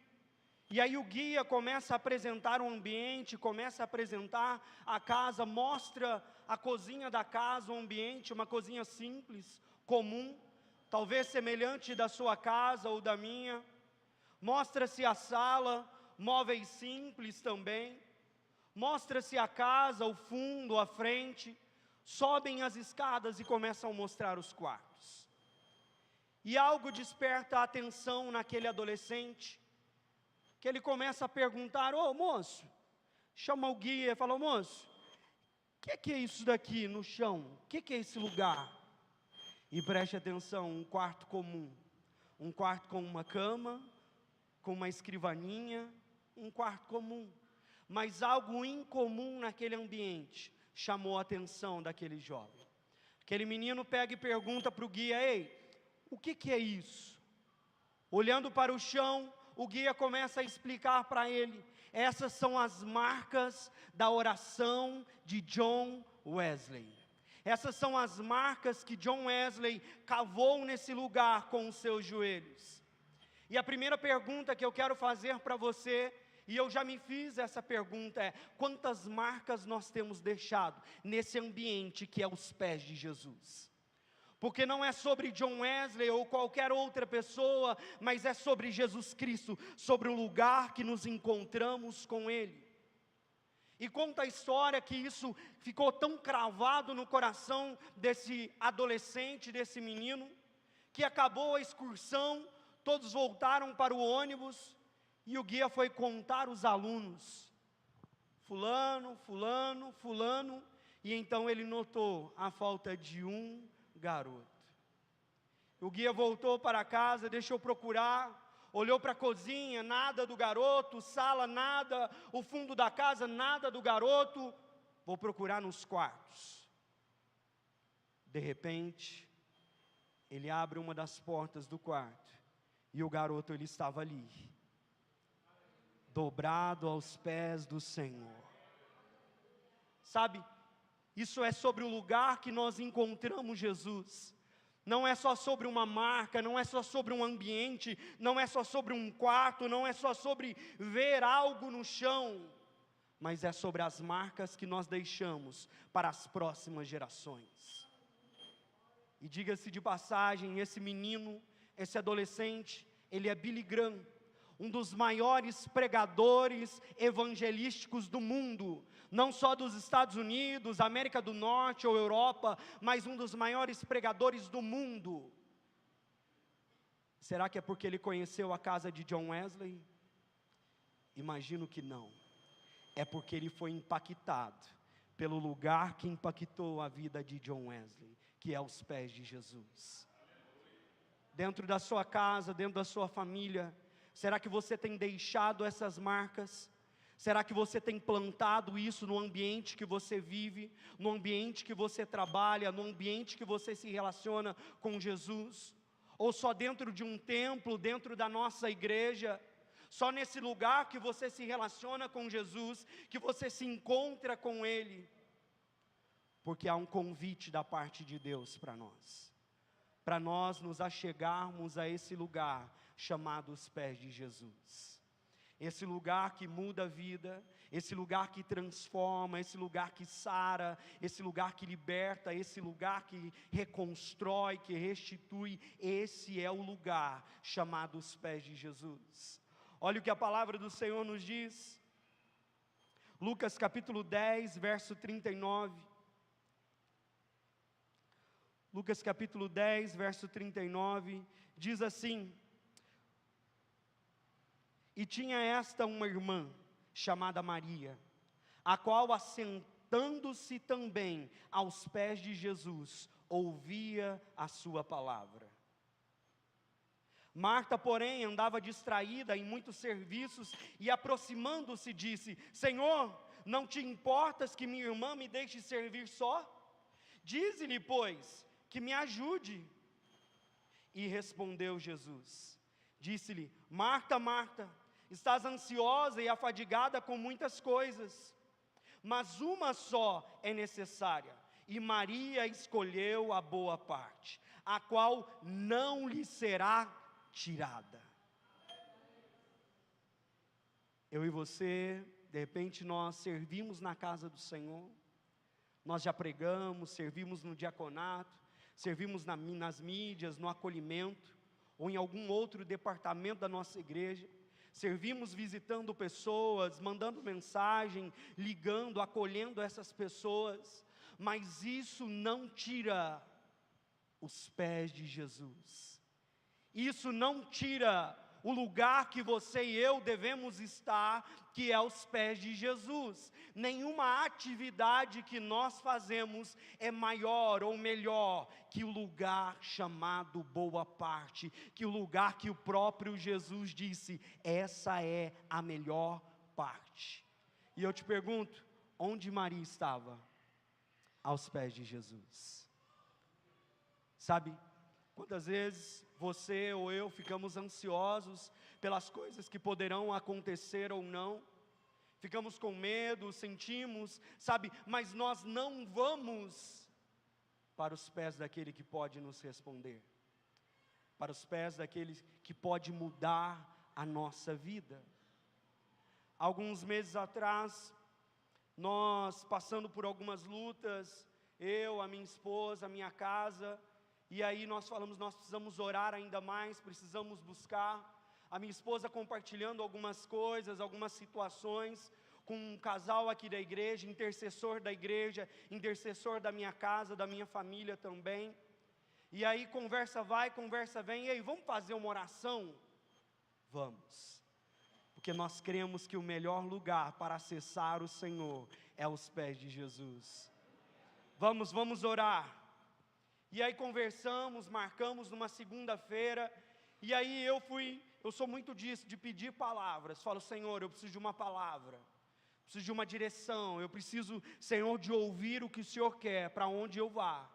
e aí o guia começa a apresentar o ambiente, começa a apresentar a casa, mostra a cozinha da casa, um ambiente, uma cozinha simples, comum, talvez semelhante da sua casa ou da minha. Mostra-se a sala, móveis simples também. Mostra-se a casa, o fundo, a frente. Sobem as escadas e começam a mostrar os quartos. E algo desperta a atenção naquele adolescente, que ele começa a perguntar: ô moço, chama o guia e fala: ô moço, o que é isso daqui no chão? O que é esse lugar? E preste atenção, um quarto comum, um quarto com uma cama, com uma escrivaninha, um quarto comum, mas algo incomum naquele ambiente chamou a atenção daquele jovem. Aquele menino pega e pergunta para o guia: ei, o que é isso? Olhando para o chão, o guia começa a explicar para ele: essas são as marcas da oração de John Wesley. Essas são as marcas que John Wesley cavou nesse lugar com os seus joelhos. E a primeira pergunta que eu quero fazer para você, e eu já me fiz essa pergunta, é: quantas marcas nós temos deixado nesse ambiente que é os pés de Jesus? Porque não é sobre John Wesley ou qualquer outra pessoa, mas é sobre Jesus Cristo, sobre o lugar que nos encontramos com Ele. E conta a história que isso ficou tão cravado no coração desse adolescente, desse menino, que acabou a excursão, todos voltaram para o ônibus, e o guia foi contar os alunos, fulano, fulano, fulano, e então ele notou a falta de um garoto. O guia voltou para casa, deixou procurar, olhou para a cozinha, nada do garoto, sala, nada, o fundo da casa, nada do garoto, vou procurar nos quartos. De repente, ele abre uma das portas do quarto, e o garoto, ele estava ali, dobrado aos pés do Senhor. Sabe, isso é sobre o lugar que nós encontramos Jesus. Não é só sobre uma marca, não é só sobre um ambiente, não é só sobre um quarto, não é só sobre ver algo no chão, mas é sobre as marcas que nós deixamos para as próximas gerações. E diga-se de passagem, esse menino, esse adolescente, ele é Billy Graham, um dos maiores pregadores evangelísticos do mundo, não só dos Estados Unidos, América do Norte ou Europa, mas um dos maiores pregadores do mundo. Será que é porque ele conheceu a casa de John Wesley? Imagino que não. É porque ele foi impactado pelo lugar que impactou a vida de John Wesley, que é os pés de Jesus. Dentro da sua casa, dentro da sua família, será que você tem deixado essas marcas? Será que você tem plantado isso no ambiente que você vive, no ambiente que você trabalha, no ambiente que você se relaciona com Jesus? Ou só dentro de um templo, dentro da nossa igreja? Só nesse lugar que você se relaciona com Jesus, que você se encontra com Ele? Porque há um convite da parte de Deus para nós nos achegarmos a esse lugar chamado os pés de Jesus. Esse lugar que muda a vida, esse lugar que transforma, esse lugar que sara, esse lugar que liberta, esse lugar que reconstrói, que restitui. Esse é o lugar chamado os pés de Jesus. Olha o que a palavra do Senhor nos diz. Lucas capítulo 10, verso 39. Lucas capítulo 10, verso 39, diz assim: e tinha esta uma irmã, chamada Maria, a qual, assentando-se também aos pés de Jesus, ouvia a sua palavra. Marta, porém, andava distraída em muitos serviços, e aproximando-se disse: Senhor, não te importas que minha irmã me deixe servir só? Dize-lhe, pois, que me ajude. E respondeu Jesus, disse-lhe: Marta, Marta, estás ansiosa e afadigada com muitas coisas, mas uma só é necessária, e Maria escolheu a boa parte, a qual não lhe será tirada. Eu e você, de repente nós servimos na casa do Senhor, nós já pregamos, servimos no diaconato, servimos nas mídias, no acolhimento, ou em algum outro departamento da nossa igreja, servimos visitando pessoas, mandando mensagem, ligando, acolhendo essas pessoas, mas isso não tira os pés de Jesus, isso não tira o lugar que você e eu devemos estar, que é aos pés de Jesus. Nenhuma atividade que nós fazemos é maior ou melhor que o lugar chamado boa parte, que o lugar que o próprio Jesus disse: essa é a melhor parte. E eu te pergunto, onde Maria estava? Aos pés de Jesus. Sabe, Quantas vezes você ou eu ficamos ansiosos pelas coisas que poderão acontecer ou não, ficamos com medo, sentimos, sabe, mas nós não vamos para os pés daquele que pode nos responder, para os pés daquele que pode mudar a nossa vida. Alguns meses atrás, nós passando por algumas lutas, eu, a minha esposa, a minha casa, e aí nós falamos, nós precisamos orar ainda mais, precisamos buscar. A minha esposa compartilhando algumas coisas, algumas situações, com um casal aqui da igreja, intercessor da igreja, intercessor da minha casa, da minha família também. E aí conversa vai, conversa vem, e aí vamos fazer uma oração? Vamos. Porque nós cremos que o melhor lugar para acessar o Senhor é aos pés de Jesus. Vamos orar. E aí conversamos, marcamos numa segunda-feira, e aí eu sou muito disso, de pedir palavras. Falo, Senhor, eu preciso de uma palavra, preciso de uma direção, eu preciso, Senhor, de ouvir o que o Senhor quer, para onde eu vá.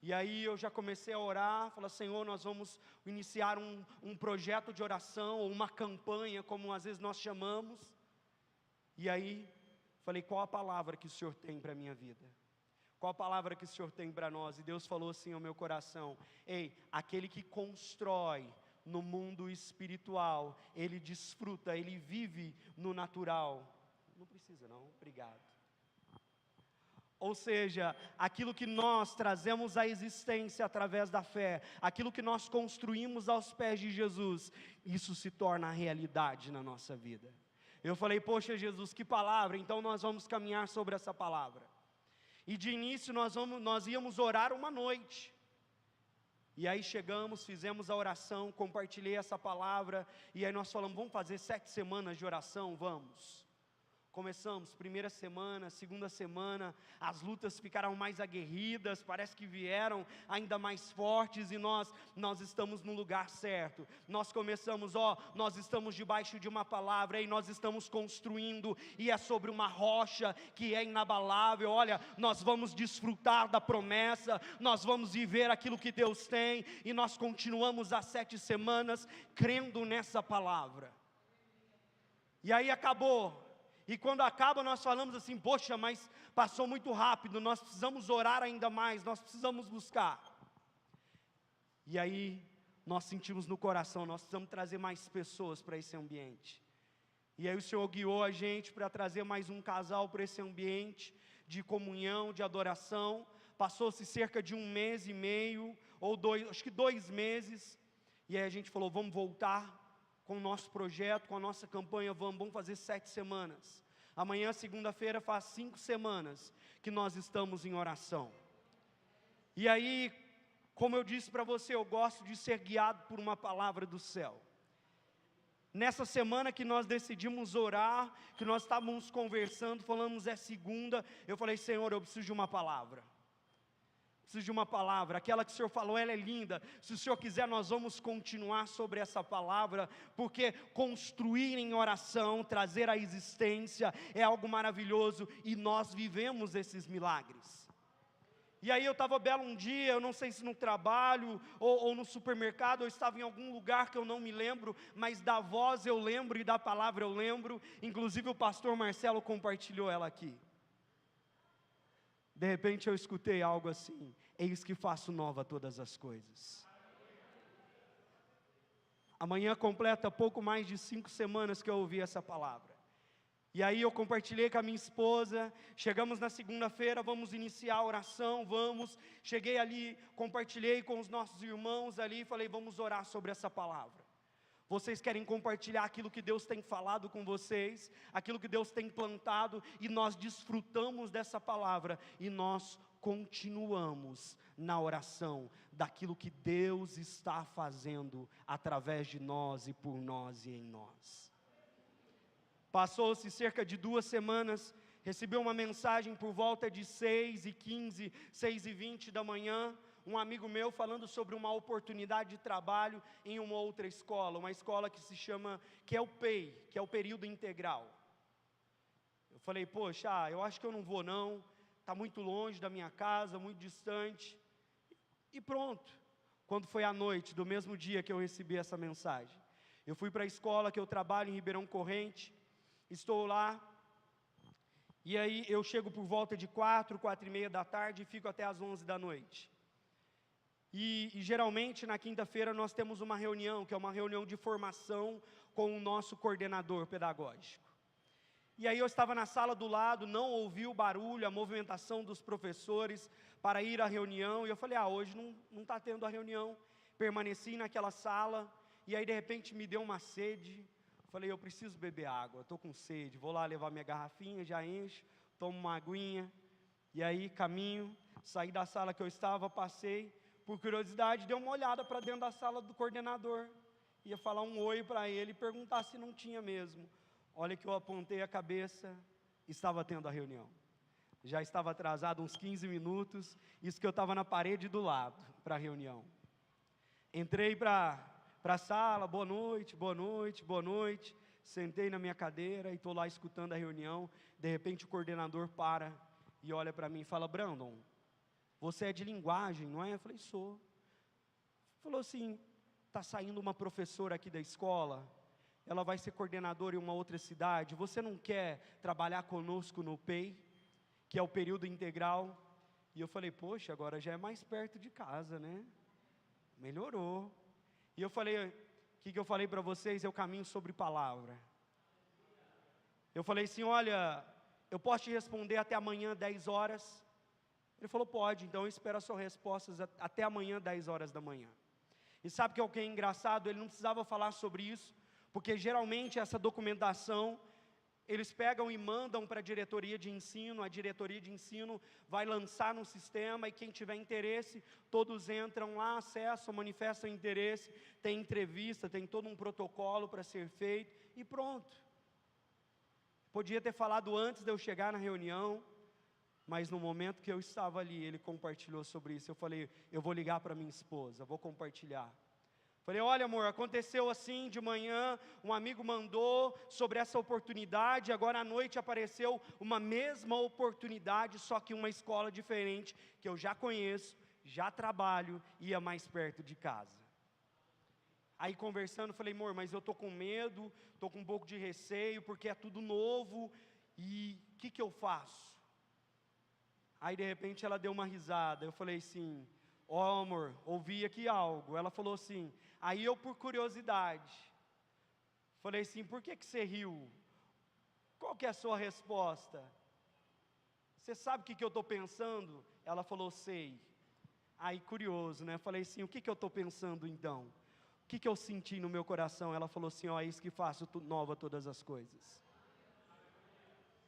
E aí eu já comecei a orar, falar, Senhor, nós vamos iniciar um projeto de oração, ou uma campanha, como às vezes nós chamamos. E aí, falei, qual a palavra que o Senhor tem para a minha vida? Qual a palavra que o Senhor tem para nós? E Deus falou assim ao meu coração, ei, aquele que constrói no mundo espiritual, ele desfruta, ele vive no natural. Não precisa não, obrigado. Ou seja, aquilo que nós trazemos à existência através da fé, aquilo que nós construímos aos pés de Jesus, isso se torna realidade na nossa vida. Eu falei, poxa Jesus, que palavra, então nós vamos caminhar sobre essa palavra. E de início nós íamos orar uma noite. E aí chegamos, fizemos a oração, compartilhei essa palavra, e aí nós falamos, vamos fazer 7 semanas de oração, vamos. Começamos, primeira semana, segunda semana, as lutas ficaram mais aguerridas, parece que vieram ainda mais fortes, e nós estamos no lugar certo. Nós começamos, nós estamos debaixo de uma palavra, e nós estamos construindo, e é sobre uma rocha que é inabalável. Olha, nós vamos desfrutar da promessa, nós vamos viver aquilo que Deus tem, e nós continuamos as 7 semanas, crendo nessa palavra. E aí acabou. E quando acaba nós falamos assim, poxa, mas passou muito rápido, nós precisamos orar ainda mais, nós precisamos buscar. E aí nós sentimos no coração, nós precisamos trazer mais pessoas para esse ambiente. E aí o Senhor guiou a gente para trazer mais um casal para esse ambiente de comunhão, de adoração. Passou-se cerca de 1 mês e meio, ou 2, acho que 2 meses, e aí a gente falou, vamos voltar com o nosso projeto, com a nossa campanha, vamos fazer 7 semanas. Amanhã, segunda-feira, faz 5 semanas que nós estamos em oração. E aí, como eu disse para você, eu gosto de ser guiado por uma palavra do céu. Nessa semana que nós decidimos orar, que nós estávamos conversando, falamos é segunda, eu falei, Senhor, eu preciso de uma palavra. Preciso de uma palavra, aquela que o Senhor falou, ela é linda. Se o Senhor quiser, nós vamos continuar sobre essa palavra, porque construir em oração, trazer à existência, é algo maravilhoso, e nós vivemos esses milagres. E aí eu estava belo um dia, eu não sei se no trabalho, ou no supermercado, eu estava em algum lugar que eu não me lembro, mas da voz eu lembro, e da palavra eu lembro, inclusive o pastor Marcelo compartilhou ela aqui. De repente eu escutei algo assim, eis que faço nova todas as coisas. Amanhã completa pouco mais de 5 semanas que eu ouvi essa palavra. E aí eu compartilhei com a minha esposa, chegamos na segunda-feira, vamos iniciar a oração, cheguei ali, compartilhei com os nossos irmãos ali, falei, vamos orar sobre essa palavra. Vocês querem compartilhar aquilo que Deus tem falado com vocês, aquilo que Deus tem plantado, e nós desfrutamos dessa palavra, e nós continuamos na oração, daquilo que Deus está fazendo, através de nós, e por nós, e em nós. Passou-se cerca de 2 semanas, recebi uma mensagem por volta de 6h15, 6h20 da manhã, um amigo meu falando sobre uma oportunidade de trabalho em uma outra escola, uma escola que é o PEI, que é o período integral. Eu falei, poxa, eu acho que eu não vou não, está muito longe da minha casa, muito distante, e pronto. quando foi à noite do mesmo dia que eu recebi essa mensagem. Eu fui para a escola que eu trabalho em Ribeirão Corrente, estou lá, e aí eu chego por volta de 4h30 da tarde e fico até às 11 da noite. E geralmente na quinta-feira nós temos uma reunião, que é uma reunião de formação com o nosso coordenador pedagógico. E aí eu estava na sala do lado, não ouvi o barulho, a movimentação dos professores para ir à reunião, e eu falei, hoje não está tendo a reunião. Permaneci naquela sala, e aí de repente me deu uma sede. Falei, eu preciso beber água, estou com sede, vou lá levar minha garrafinha, já encho, tomo uma aguinha, e aí caminho, saí da sala que eu estava, passei, por curiosidade, dei uma olhada para dentro da sala do coordenador, ia falar um oi para ele e perguntar se não tinha mesmo. Olha que eu apontei a cabeça, estava tendo a reunião. Já estava atrasado uns 15 minutos, isso que eu estava na parede do lado para a reunião. Entrei para a sala, boa noite, boa noite, boa noite. Sentei na minha cadeira e estou lá escutando a reunião. De repente o coordenador para e olha para mim e fala, Brandon, você é de linguagem, não é? Eu falei, sou. Falou assim, está saindo uma professora aqui da escola, ela vai ser coordenadora em uma outra cidade, você não quer trabalhar conosco no PEI, que é o período integral? E eu falei, poxa, agora já é mais perto de casa, né? Melhorou. E eu falei, o que eu falei para vocês? Eu caminho sobre palavra. Eu falei assim, olha, eu posso te responder até amanhã, 10 horas? Ele falou, pode, então eu espero as suas respostas até amanhã, 10 horas da manhã. E sabe o que é engraçado? Ele não precisava falar sobre isso, porque geralmente essa documentação, eles pegam e mandam para a diretoria de ensino vai lançar no sistema, e quem tiver interesse, todos entram lá, acessam, manifestam interesse, tem entrevista, tem todo um protocolo para ser feito, e pronto. Podia ter falado antes de eu chegar na reunião, mas no momento que eu estava ali, ele compartilhou sobre isso. Eu falei, eu vou ligar para minha esposa, vou compartilhar. Falei, olha amor, aconteceu assim de manhã, um amigo mandou sobre essa oportunidade, agora à noite apareceu uma mesma oportunidade, só que uma escola diferente, que eu já conheço, já trabalho, ia mais perto de casa. Aí conversando, falei, amor, mas eu estou com medo, estou com um pouco de receio, porque é tudo novo, e o que eu faço? Aí de repente ela deu uma risada, eu falei assim, amor, ouvi aqui algo. Ela falou assim, aí eu por curiosidade, falei assim, por que você riu? Qual que é a sua resposta? Você sabe o que eu estou pensando? Ela falou, sei. Aí curioso, né? Falei assim, o que eu estou pensando então? O que eu senti no meu coração? Ela falou assim, é isso que faço nova todas as coisas.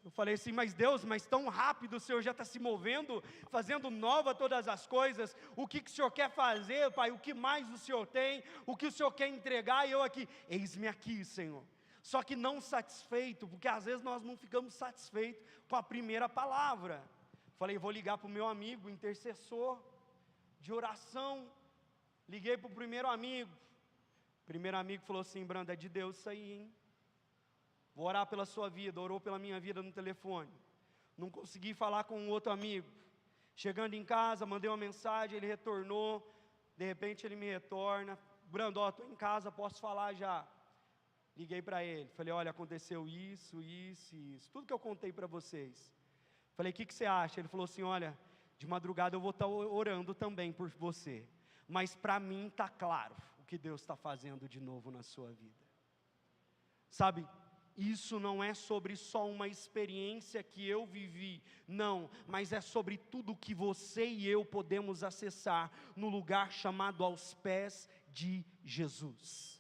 Eu falei assim, mas Deus, mas tão rápido o Senhor já está se movendo, fazendo nova todas as coisas, o que o Senhor quer fazer, Pai, o que mais o Senhor tem, o que o Senhor quer entregar, e eu aqui, eis-me aqui, Senhor. Só que não satisfeito, porque às vezes nós não ficamos satisfeitos com a primeira palavra. Falei, vou ligar para o meu amigo, intercessor, de oração, liguei para o primeiro amigo falou assim, Brando, é de Deus isso aí, hein? Vou orar pela sua vida, orou pela minha vida no telefone. Não consegui falar com um outro amigo. Chegando em casa, mandei uma mensagem, ele retornou. De repente ele me retorna. Brando, estou em casa, posso falar já. Liguei para ele, falei, olha, aconteceu isso. Tudo que eu contei para vocês. Falei, o que você acha? Ele falou assim, olha, de madrugada eu vou estar orando também por você. Mas para mim está claro o que Deus está fazendo de novo na sua vida. Sabe, isso não é sobre só uma experiência que eu vivi, não, mas é sobre tudo que você e eu podemos acessar no lugar chamado aos pés de Jesus.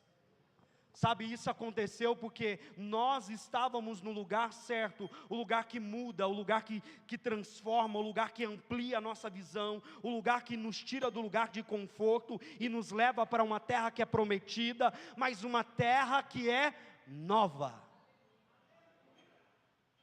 Sabe, isso aconteceu porque nós estávamos no lugar certo, o lugar que muda, o lugar que transforma, o lugar que amplia a nossa visão, o lugar que nos tira do lugar de conforto e nos leva para uma terra que é prometida, mas uma terra que é nova.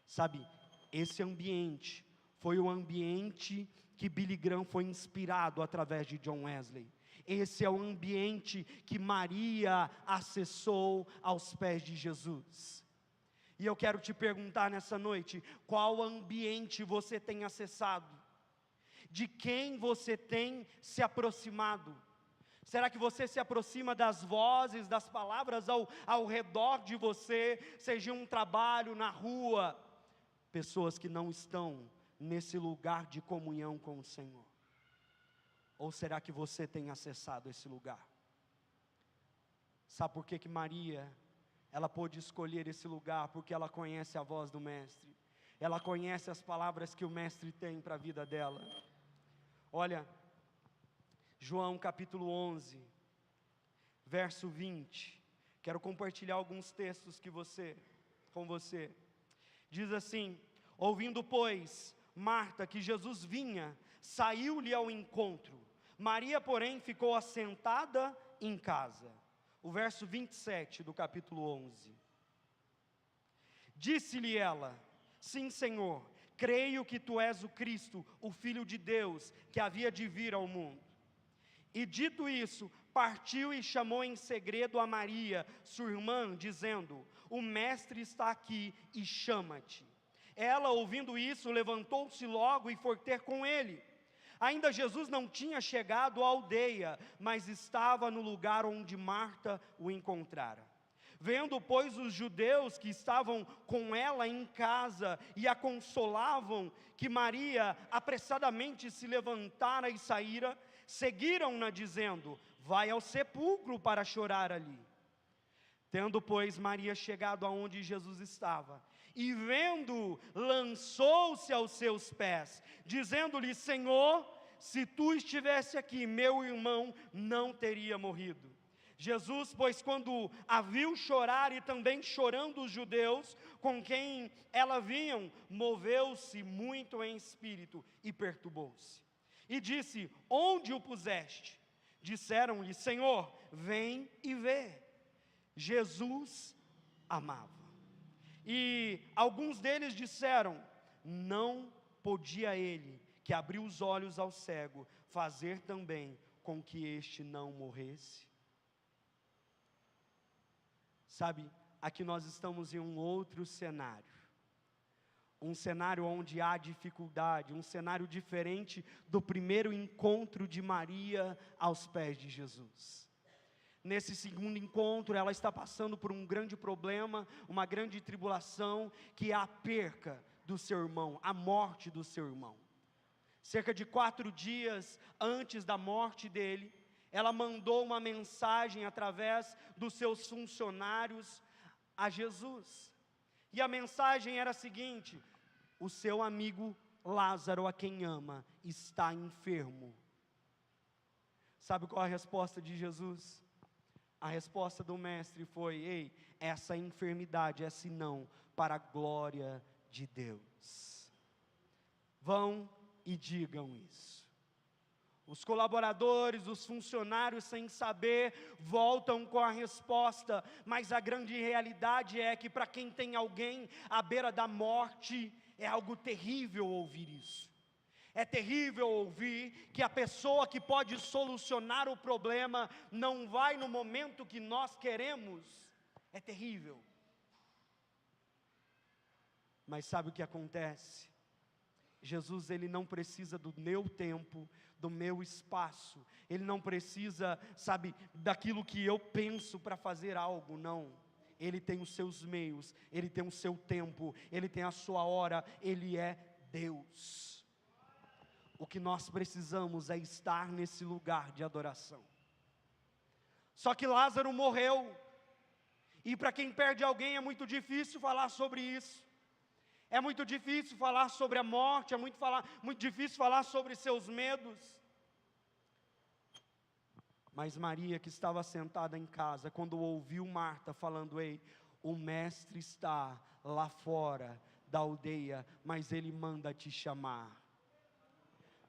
Sabe, esse ambiente foi o ambiente que Billy Graham foi inspirado através de John Wesley. Esse é o ambiente que Maria acessou aos pés de Jesus. E eu quero te perguntar nessa noite, qual ambiente você tem acessado? De quem você tem se aproximado? Será que você se aproxima das vozes, das palavras ao redor de você, seja um trabalho, na rua, pessoas que não estão nesse lugar de comunhão com o Senhor? Ou será que você tem acessado esse lugar? Sabe por que Maria, ela pôde escolher esse lugar? Porque ela conhece a voz do Mestre, ela conhece as palavras que o Mestre tem para a vida dela. Olha, João capítulo 11, verso 20, quero compartilhar alguns textos com você. Diz assim: ouvindo, pois, Marta que Jesus vinha, saiu-lhe ao encontro. Maria, porém, ficou assentada em casa. O verso 27 do capítulo 11. Disse-lhe ela: sim, Senhor, creio que tu és o Cristo, o Filho de Deus, que havia de vir ao mundo. E dito isso, partiu e chamou em segredo a Maria, sua irmã, dizendo: o Mestre está aqui e chama-te. Ela, ouvindo isso, levantou-se logo e foi ter com ele. Ainda Jesus não tinha chegado à aldeia, mas estava no lugar onde Marta o encontrara. Vendo, pois, os judeus que estavam com ela em casa e a consolavam, que Maria apressadamente se levantara e saíra, seguiram-na dizendo: vai ao sepulcro para chorar ali. Tendo, pois, Maria chegado aonde Jesus estava, e vendo, lançou-se aos seus pés, dizendo-lhe: Senhor, se tu estivesse aqui, meu irmão não teria morrido. Jesus, pois, quando a viu chorar, e também chorando os judeus com quem ela vinham, moveu-se muito em espírito e perturbou-se. E disse: onde o puseste? Disseram-lhe: Senhor, vem e vê. Jesus amava. E alguns deles disseram: não podia ele, que abriu os olhos ao cego, fazer também com que este não morresse? Sabe, aqui nós estamos em um outro cenário. Um cenário onde há dificuldade, um cenário diferente do primeiro encontro de Maria aos pés de Jesus. Nesse segundo encontro, ela está passando por um grande problema, uma grande tribulação, que é a perca do seu irmão, a morte do seu irmão. Cerca de 4 dias antes da morte dele, ela mandou uma mensagem através dos seus funcionários a Jesus. E a mensagem era a seguinte: o seu amigo Lázaro, a quem ama, está enfermo. Sabe qual a resposta de Jesus? A resposta do Mestre foi: ei, essa enfermidade é senão para a glória de Deus. Vão e digam isso. Os colaboradores, os funcionários, sem saber, voltam com a resposta, mas a grande realidade é que para quem tem alguém à beira da morte, é algo terrível ouvir isso. É terrível ouvir que a pessoa que pode solucionar o problema não vai no momento que nós queremos. É terrível. Mas sabe o que acontece? Jesus, ele não precisa do meu tempo, do meu espaço. Ele não precisa, sabe, daquilo que eu penso para fazer algo, não. Ele tem os seus meios, ele tem o seu tempo, ele tem a sua hora, ele é Deus. O que nós precisamos é estar nesse lugar de adoração. Só que Lázaro morreu, e para quem perde alguém é muito difícil falar sobre isso. É muito difícil falar sobre a morte, é muito difícil falar sobre seus medos. Mas Maria, que estava sentada em casa, quando ouviu Marta falando: ei, o Mestre está lá fora da aldeia, mas ele manda te chamar.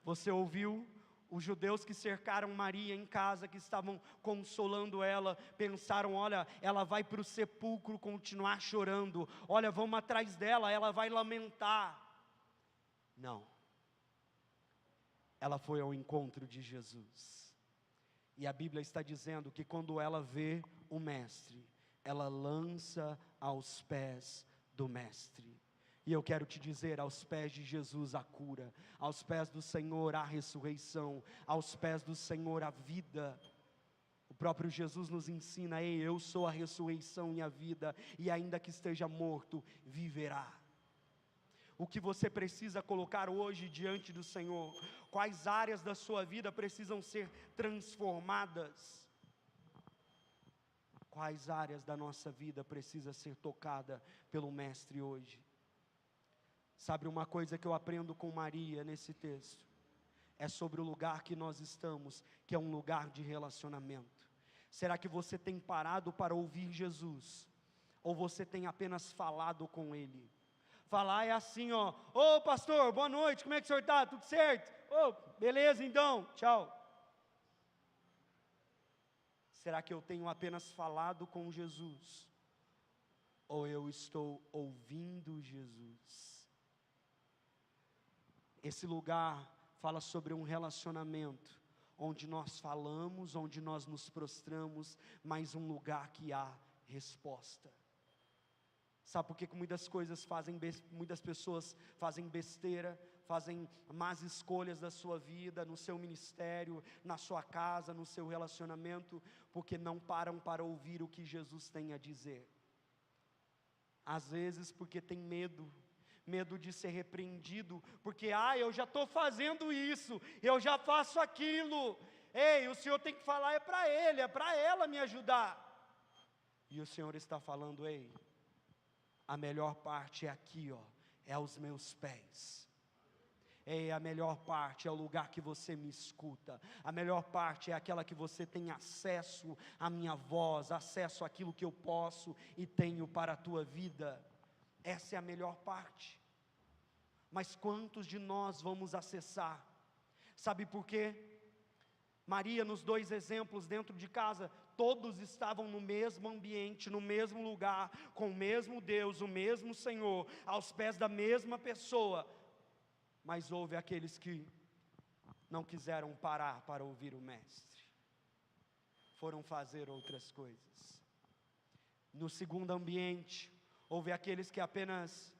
Você ouviu? Os judeus que cercaram Maria em casa, que estavam consolando ela, pensaram: olha, ela vai para o sepulcro continuar chorando, olha, vamos atrás dela, ela vai lamentar. Não, ela foi ao encontro de Jesus, e a Bíblia está dizendo que quando ela vê o Mestre, ela lança aos pés do Mestre. E eu quero te dizer, aos pés de Jesus a cura, aos pés do Senhor a ressurreição, aos pés do Senhor a vida. O próprio Jesus nos ensina: ei, eu sou a ressurreição e a vida, e ainda que esteja morto, viverá. O que você precisa colocar hoje diante do Senhor? Quais áreas da sua vida precisam ser transformadas? Quais áreas da nossa vida precisa ser tocada pelo Mestre hoje? Sabe uma coisa que eu aprendo com Maria nesse texto? É sobre o lugar que nós estamos, que é um lugar de relacionamento. Será que você tem parado para ouvir Jesus? Ou você tem apenas falado com Ele? Falar é assim, ó: ô pastor, boa noite, como é que o senhor está? Tudo certo? Ô, beleza então, tchau. Será que eu tenho apenas falado com Jesus? Ou eu estou ouvindo Jesus? Esse lugar fala sobre um relacionamento, onde nós falamos, onde nós nos prostramos, mas um lugar que há resposta. Sabe por que muitas pessoas fazem besteira, fazem más escolhas da sua vida, no seu ministério, na sua casa, no seu relacionamento? Porque não param para ouvir o que Jesus tem a dizer. Às vezes porque tem medo de ser repreendido, porque eu já estou fazendo isso, eu já faço aquilo. Ei, o Senhor tem que falar, é para ele, é para ela me ajudar. E o Senhor está falando: ei, a melhor parte é aqui, ó, é aos meus pés. Ei, a melhor parte é o lugar que você me escuta. A melhor parte é aquela que você tem acesso à minha voz, acesso àquilo que eu posso e tenho para a tua vida. Essa é a melhor parte. Mas quantos de nós vamos acessar? Sabe por quê? Maria, nos 2 exemplos dentro de casa, todos estavam no mesmo ambiente, no mesmo lugar, com o mesmo Deus, o mesmo Senhor, aos pés da mesma pessoa. Mas houve aqueles que não quiseram parar para ouvir o Mestre, foram fazer outras coisas. No segundo ambiente, houve aqueles que apenas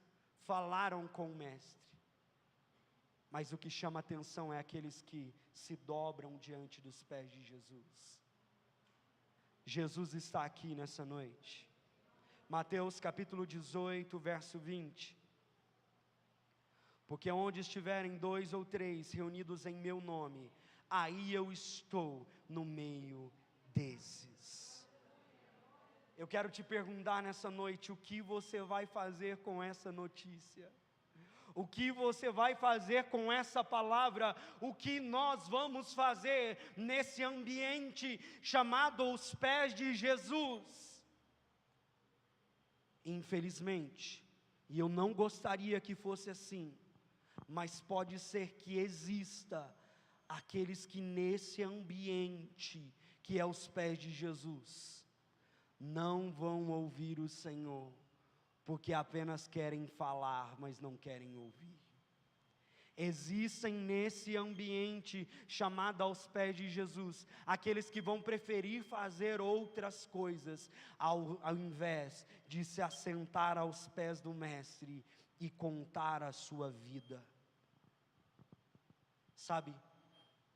falaram com o Mestre. Mas o que chama atenção é aqueles que se dobram diante dos pés de Jesus. Jesus está aqui nessa noite. Mateus capítulo 18, verso 20. Porque onde estiverem 2 ou 3 reunidos em meu nome, aí eu estou no meio desses. Eu quero te perguntar nessa noite: o que você vai fazer com essa notícia? O que você vai fazer com essa palavra? O que nós vamos fazer nesse ambiente chamado os pés de Jesus? Infelizmente, e eu não gostaria que fosse assim, mas pode ser que exista aqueles que nesse ambiente, que é os pés de Jesus, não vão ouvir o Senhor, porque apenas querem falar, mas não querem ouvir. Existem nesse ambiente chamado aos pés de Jesus, aqueles que vão preferir fazer outras coisas, ao invés de se assentar aos pés do Mestre e contar a sua vida. Sabe,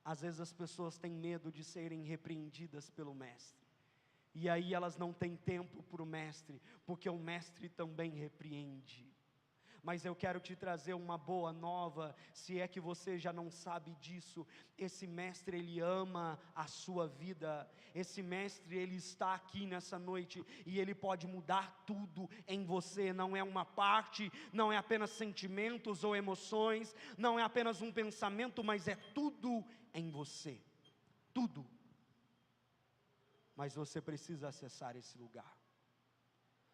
às vezes as pessoas têm medo de serem repreendidas pelo Mestre, e aí elas não têm tempo para o Mestre, porque o Mestre também repreende. Mas eu quero te trazer uma boa nova, se é que você já não sabe disso. Esse Mestre, Ele ama a sua vida. Esse Mestre, Ele está aqui nessa noite, e Ele pode mudar tudo em você. Não é uma parte, não é apenas sentimentos ou emoções, não é apenas um pensamento, mas é tudo em você. Tudo. Mas você precisa acessar esse lugar.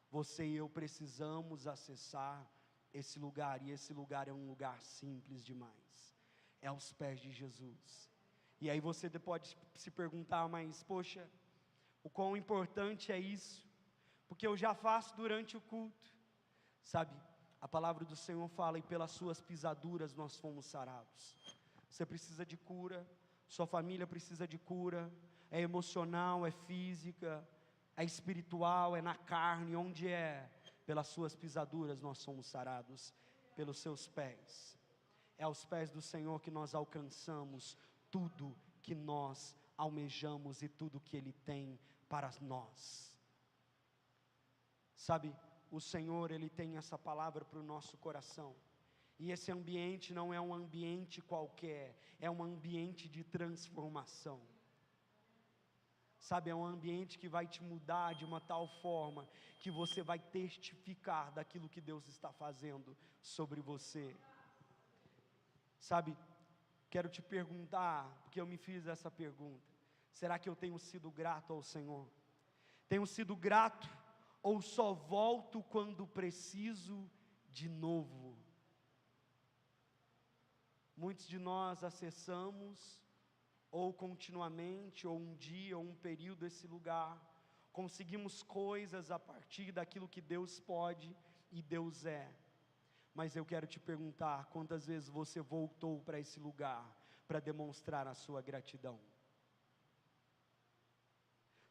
Você e eu precisamos acessar esse lugar, e esse lugar é um lugar simples demais, é aos pés de Jesus. E aí você pode se perguntar: mas poxa, o quão importante é isso? Porque eu já faço durante o culto. Sabe, a palavra do Senhor fala: e pelas suas pisaduras nós fomos sarados. Você precisa de cura, sua família precisa de cura, é emocional, é física, é espiritual, é na carne. Onde é? Pelas suas pisaduras nós somos sarados, pelos seus pés. É aos pés do Senhor que nós alcançamos tudo que nós almejamos e tudo que Ele tem para nós. Sabe, o Senhor, Ele tem essa palavra para o nosso coração. E esse ambiente não é um ambiente qualquer, é um ambiente de transformação. Sabe, é um ambiente que vai te mudar de uma tal forma que você vai testificar daquilo que Deus está fazendo sobre você. Sabe, quero te perguntar, porque eu me fiz essa pergunta: será que eu tenho sido grato ao Senhor? Tenho sido grato ou só volto quando preciso de novo? Muitos de nós acessamos, ou continuamente, ou um dia, ou um período, esse lugar, conseguimos coisas a partir daquilo que Deus pode e Deus é. Mas eu quero te perguntar, quantas vezes você voltou para esse lugar, para demonstrar a sua gratidão?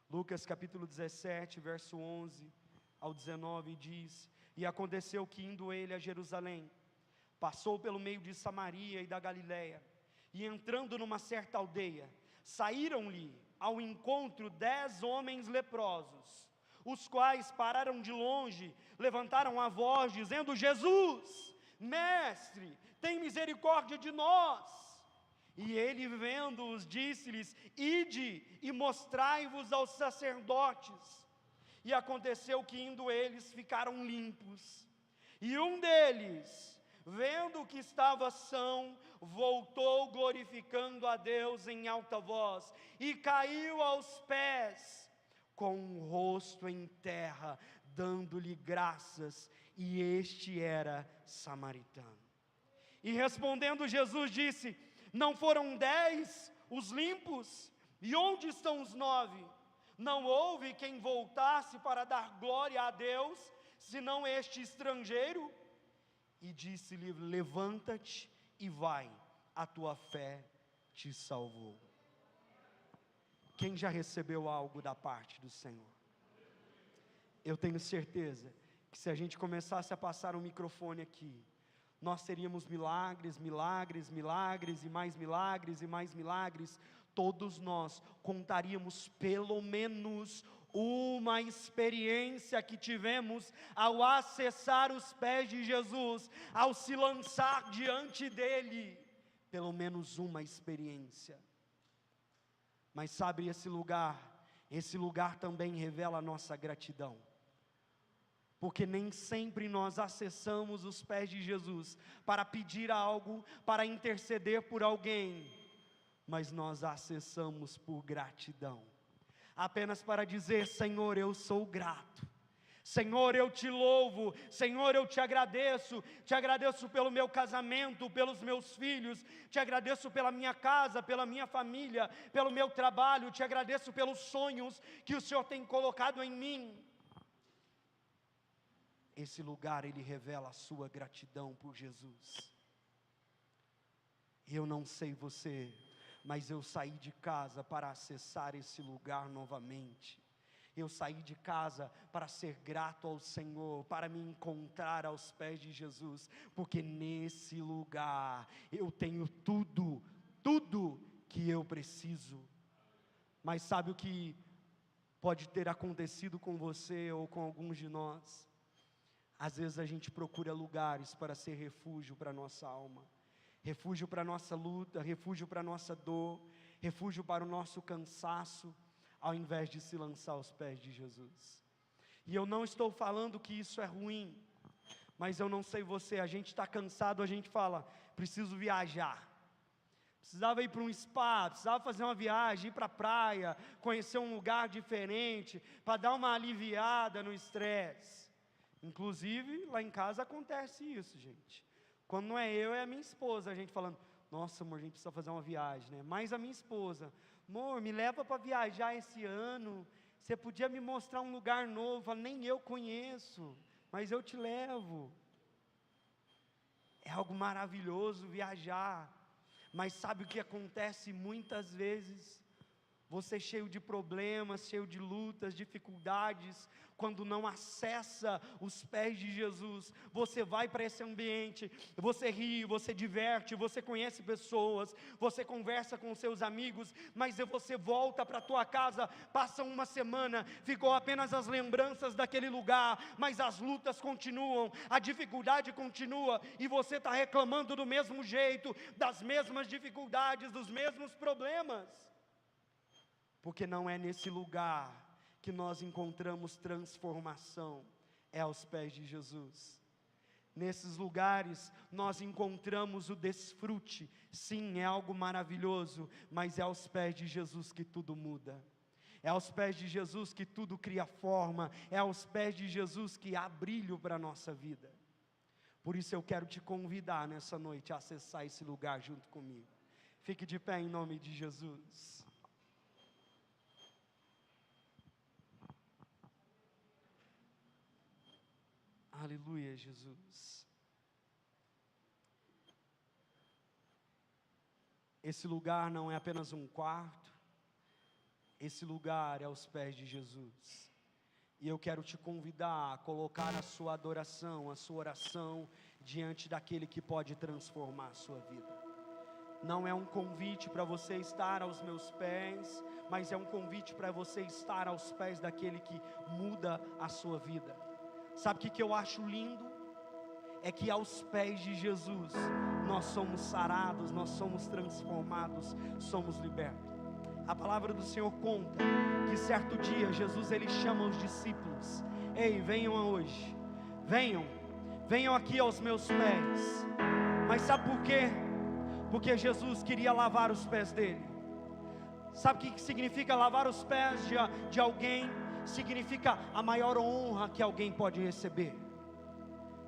Lucas capítulo 17, verso 11 ao 19 diz: e aconteceu que indo ele a Jerusalém, passou pelo meio de Samaria e da Galiléia, e entrando numa certa aldeia, saíram-lhe ao encontro 10 homens leprosos, os quais pararam de longe, levantaram a voz dizendo: Jesus, mestre, tem misericórdia de nós. E ele, vendo-os, disse-lhes: ide e mostrai-vos aos sacerdotes. E aconteceu que indo eles ficaram limpos. E um deles, vendo que estava são, voltou glorificando a Deus em alta voz, e caiu aos pés, com o rosto em terra, dando-lhe graças, e este era samaritano. E respondendo Jesus disse: não foram 10 os limpos? E onde estão os 9? Não houve quem voltasse para dar glória a Deus, senão este estrangeiro? E disse-lhe: levanta-te e vai, a tua fé te salvou. Quem já recebeu algo da parte do Senhor? Eu tenho certeza que se a gente começasse a passar um microfone aqui, nós teríamos milagres, milagres, milagres, e mais milagres, e mais milagres. Todos nós contaríamos pelo menos uma experiência que tivemos ao acessar os pés de Jesus, ao se lançar diante dele. Pelo menos uma experiência. Mas sabe, esse lugar também revela a nossa gratidão. Porque nem sempre nós acessamos os pés de Jesus para pedir algo, para interceder por alguém, mas nós acessamos por gratidão, apenas para dizer: Senhor, eu sou grato, Senhor, eu te louvo, Senhor, eu te agradeço pelo meu casamento, pelos meus filhos, te agradeço pela minha casa, pela minha família, pelo meu trabalho, te agradeço pelos sonhos que o Senhor tem colocado em mim. Esse lugar, ele revela a sua gratidão por Jesus. Eu não sei você, mas eu saí de casa para acessar esse lugar novamente. Eu saí de casa para ser grato ao Senhor, para me encontrar aos pés de Jesus, porque nesse lugar eu tenho tudo que eu preciso. Mas sabe o que pode ter acontecido com você ou com alguns de nós? Às vezes a gente procura lugares para ser refúgio para a nossa alma, refúgio para a nossa luta, refúgio para a nossa dor, refúgio para o nosso cansaço, ao invés de se lançar aos pés de Jesus. E eu não estou falando que isso é ruim, mas eu não sei você, a gente está cansado, a gente fala: preciso viajar, precisava ir para um spa, precisava fazer uma viagem, ir para a praia, conhecer um lugar diferente, para dar uma aliviada no estresse. Inclusive, lá em casa acontece isso, gente. Quando não é eu, é a minha esposa, a gente falando: nossa, amor, a gente precisa fazer uma viagem, né? Mais a minha esposa: amor, me leva para viajar esse ano, você podia me mostrar um lugar novo. Eu falo: nem eu conheço, mas eu te levo. É algo maravilhoso viajar, mas sabe o que acontece muitas vezes? você cheio de problemas, cheio de lutas, dificuldades, quando não acessa os pés de Jesus, você vai para esse ambiente, você ri, você diverte, você conhece pessoas, você conversa com seus amigos, mas você volta para a tua casa, passa uma semana, ficou apenas as lembranças daquele lugar, mas as lutas continuam, a dificuldade continua, e você está reclamando do mesmo jeito, das mesmas dificuldades, dos mesmos problemas, porque não é nesse lugar que nós encontramos transformação, é aos pés de Jesus. Nesses lugares nós encontramos o desfrute, sim, é algo maravilhoso, mas é aos pés de Jesus que tudo muda, é aos pés de Jesus que tudo cria forma, é aos pés de Jesus que há brilho para a nossa vida. Por isso eu quero te convidar nessa noite a acessar esse lugar junto comigo. Fique de pé em nome de Jesus. Aleluia, Jesus. Esse lugar não é apenas um quarto, esse lugar é aos pés de Jesus. E eu quero te convidar a colocar a sua adoração, a sua oração diante daquele que pode transformar a sua vida. Não é um convite para você estar aos meus pés, mas é um convite para você estar aos pés daquele que muda a sua vida. Sabe o que eu acho lindo? É que aos pés de Jesus nós somos sarados, nós somos transformados, somos libertos. A palavra do Senhor conta que certo dia Jesus ele chama os discípulos: ei, venham hoje, venham aqui aos meus pés. Mas sabe por quê? Porque Jesus queria lavar os pés dele. Sabe o que significa lavar os pés de alguém? Significa a maior honra que alguém pode receber.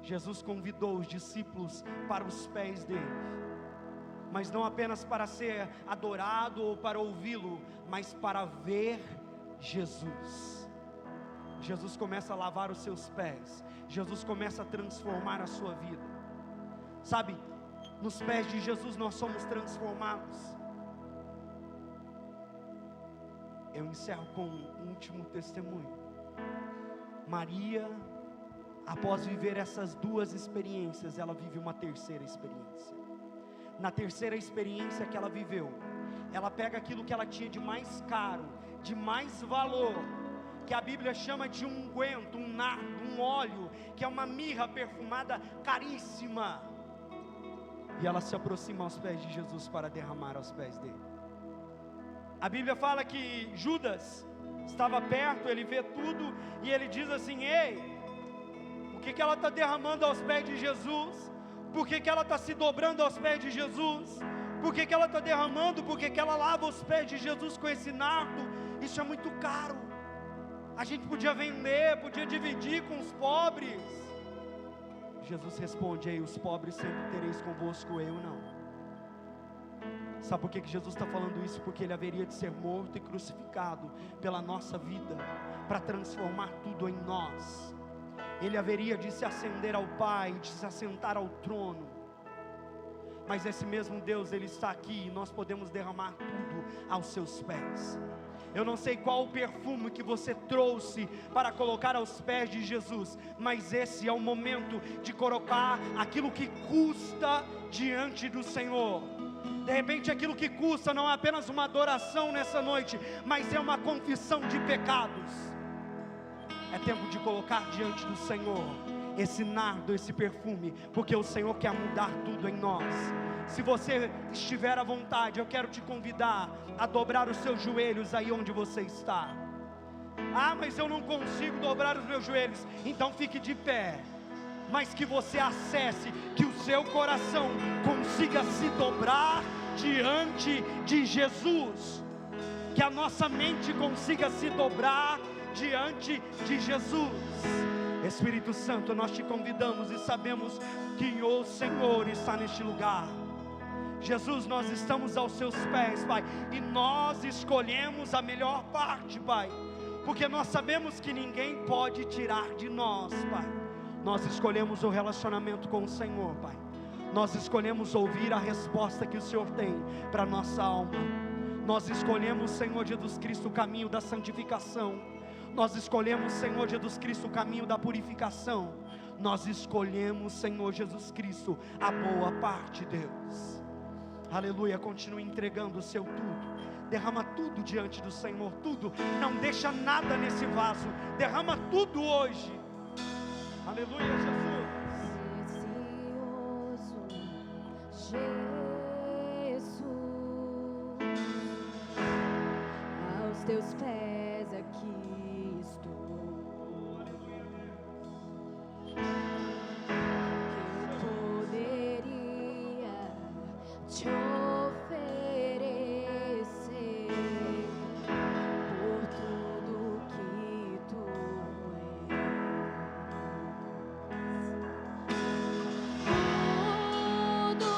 Jesus convidou os discípulos para os pés dele, mas não apenas para ser adorado ou para ouvi-lo, mas para ver Jesus. Jesus começa a lavar os seus pés, Jesus começa a transformar a sua vida. Sabe, nos pés de Jesus nós somos transformados. Eu encerro com um último testemunho. Maria, após viver essas duas experiências, ela vive uma terceira experiência. Na terceira experiência que ela viveu, ela pega aquilo que ela tinha de mais caro, de mais valor, que a Bíblia chama de um unguento, um nardo, um óleo, que é uma mirra perfumada caríssima, e ela se aproxima aos pés de Jesus para derramar aos pés dele. A Bíblia fala que Judas estava perto, ele vê tudo, e ele diz assim: ei, o que ela está derramando aos pés de Jesus? Por que ela está se dobrando aos pés de Jesus? Por que ela está derramando? Por que ela lava os pés de Jesus com esse nardo? Isso é muito caro, a gente podia vender, podia dividir com os pobres. Jesus responde: ei, os pobres sempre tereis convosco, eu não. Sabe por que Jesus está falando isso? Porque ele haveria de ser morto e crucificado pela nossa vida, para transformar tudo em nós. Ele haveria de se ascender ao Pai, de se assentar ao trono. Mas esse mesmo Deus, ele está aqui, e nós podemos derramar tudo aos seus pés. Eu não sei qual o perfume que você trouxe para colocar aos pés de Jesus, mas esse é o momento de colocar aquilo que custa diante do Senhor. De repente aquilo que custa não é apenas uma adoração nessa noite, mas é uma confissão de pecados. É tempo de colocar diante do Senhor esse nardo, esse perfume, porque o Senhor quer mudar tudo em nós. Se você estiver à vontade, eu quero te convidar a dobrar os seus joelhos aí onde você está. Ah, mas eu não consigo dobrar os meus joelhos. Então fique de pé, mas que você acesse, que o seu coração consiga se dobrar diante de Jesus, que a nossa mente consiga se dobrar diante de Jesus. Espírito Santo, nós te convidamos e sabemos que o Senhor está neste lugar. Jesus, nós estamos aos seus pés, Pai, e nós escolhemos a melhor parte, Pai, porque nós sabemos que ninguém pode tirar de nós, Pai. Nós escolhemos o relacionamento com o Senhor, Pai. Nós escolhemos ouvir a resposta que o Senhor tem para a nossa alma. Nós escolhemos, Senhor Jesus Cristo, o caminho da santificação. Nós escolhemos, Senhor Jesus Cristo, o caminho da purificação. Nós escolhemos, Senhor Jesus Cristo, a boa parte, Deus. Aleluia. Continue entregando o seu tudo. Derrama tudo diante do Senhor, tudo. Não deixa nada nesse vaso. Derrama tudo hoje. Aleluia, Jesus. Precioso Jesus, aos teus pés aqui estou. Que eu poderia te oferecer por tudo que tu és. Tudo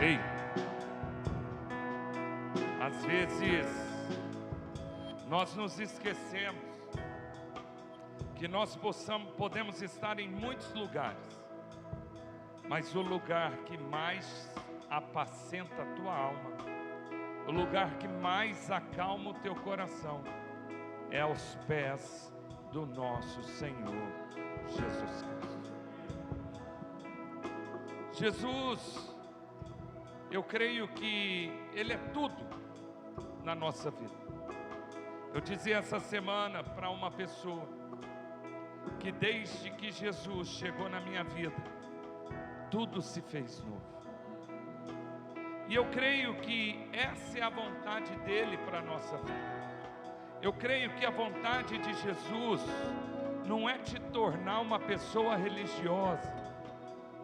Ei, às vezes nós nos esquecemos que nós podemos estar em muitos lugares, mas o lugar que mais apacenta a tua alma, o lugar que mais acalma o teu coração, é aos pés do nosso Senhor Jesus Cristo. Jesus, eu creio que Ele é tudo na nossa vida. Eu dizia essa semana para uma pessoa que desde que Jesus chegou na minha vida, tudo se fez novo. E eu creio que essa é a vontade dEle para a nossa vida. Eu creio que a vontade de Jesus não é te tornar uma pessoa religiosa,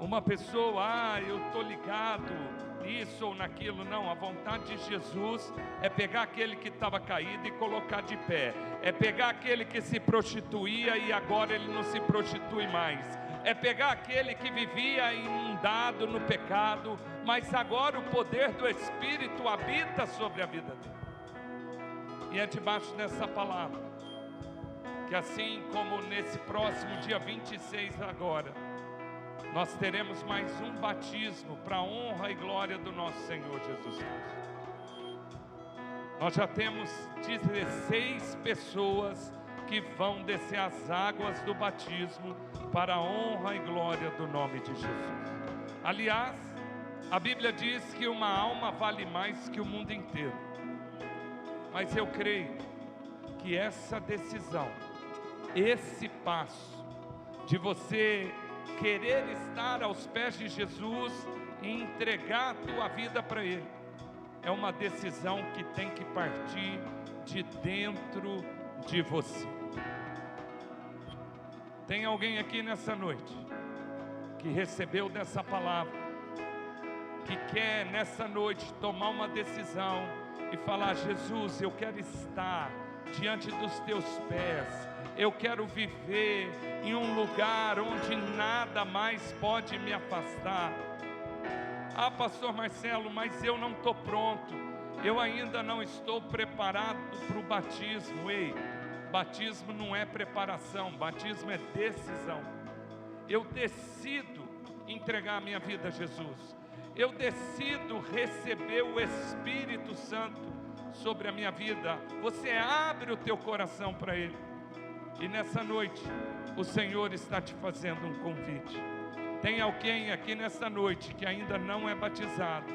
uma pessoa, eu estou ligado nisso ou naquilo. Não, a vontade de Jesus é pegar aquele que estava caído e colocar de pé. É pegar aquele que se prostituía e agora ele não se prostitui mais. É pegar aquele que vivia inundado no pecado, mas agora o poder do Espírito habita sobre a vida dele. E é debaixo dessa palavra que, assim como nesse próximo dia 26 agora, nós teremos mais um batismo para a honra e glória do nosso Senhor Jesus Cristo. Nós já temos 16 pessoas que vão descer as águas do batismo para a honra e glória do nome de Jesus. Aliás, a Bíblia diz que uma alma vale mais que o mundo inteiro. Mas eu creio que essa decisão, esse passo de você querer estar aos pés de Jesus e entregar a tua vida para Ele, é uma decisão que tem que partir de dentro de você. Tem alguém aqui nessa noite que recebeu dessa palavra, que quer nessa noite tomar uma decisão e falar: Jesus, eu quero estar diante dos teus pés, eu quero viver em um lugar onde nada mais pode me afastar. Ah, pastor Marcelo, mas eu não estou pronto, eu ainda não estou preparado para o batismo. Ei, batismo não é preparação, batismo é decisão. Eu decido entregar a minha vida a Jesus, eu decido receber o Espírito Santo sobre a minha vida. Você abre o teu coração para Ele. E nessa noite, o Senhor está te fazendo um convite. Tem alguém aqui nessa noite que ainda não é batizado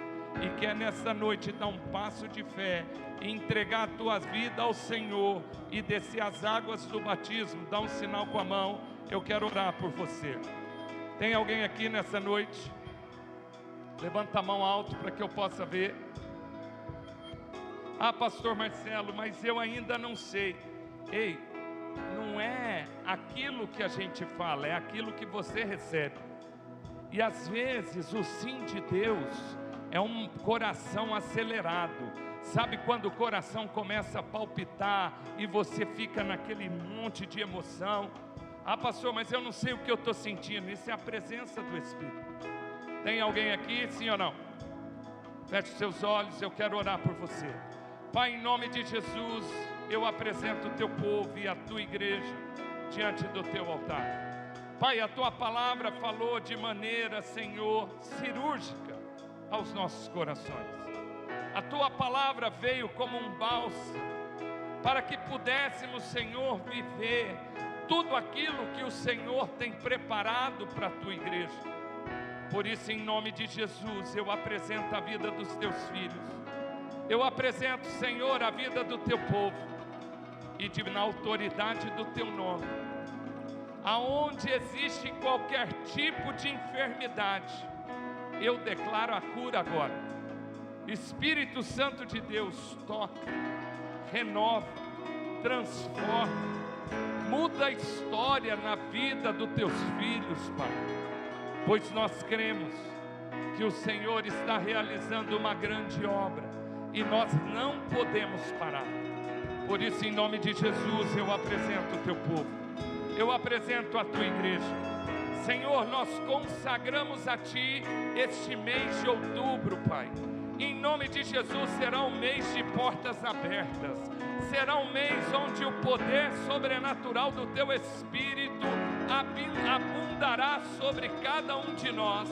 e quer nessa noite dar um passo de fé e entregar a tua vida ao Senhor e descer as águas do batismo? Dá um sinal com a mão, eu quero orar por você. Tem alguém aqui nessa noite? Levanta a mão alto para que eu possa ver. Ah, pastor Marcelo, mas eu ainda não sei. Ei, não é aquilo que a gente fala, é aquilo que você recebe. E às vezes o sim de Deus é um coração acelerado. Sabe quando o coração começa a palpitar e você fica naquele monte de emoção? Ah, pastor, mas eu não sei o que eu estou sentindo. Isso é a presença do Espírito. Tem alguém aqui, sim ou não? Feche seus olhos, eu quero orar por você. Pai, em nome de Jesus, eu apresento o teu povo e a tua igreja diante do teu altar. Pai, a tua palavra falou de maneira, Senhor, cirúrgica aos nossos corações. A tua palavra veio como um bálsamo para que pudéssemos, Senhor, viver tudo aquilo que o Senhor tem preparado para a tua igreja. Por isso, em nome de Jesus, eu apresento a vida dos teus filhos. Eu apresento, Senhor, a vida do teu povo. E na autoridade do teu nome, aonde existe qualquer tipo de enfermidade, eu declaro a cura agora. Espírito Santo de Deus, toca, renova, transforma, muda a história na vida dos teus filhos, Pai. Pois nós cremos que o Senhor está realizando uma grande obra e nós não podemos parar. Por isso, em nome de Jesus, eu apresento o teu povo, eu apresento a tua igreja. Senhor, nós consagramos a Ti este mês de outubro, Pai. Em nome de Jesus, será um mês de portas abertas. Será um mês onde o poder sobrenatural do Teu Espírito abundará sobre cada um de nós.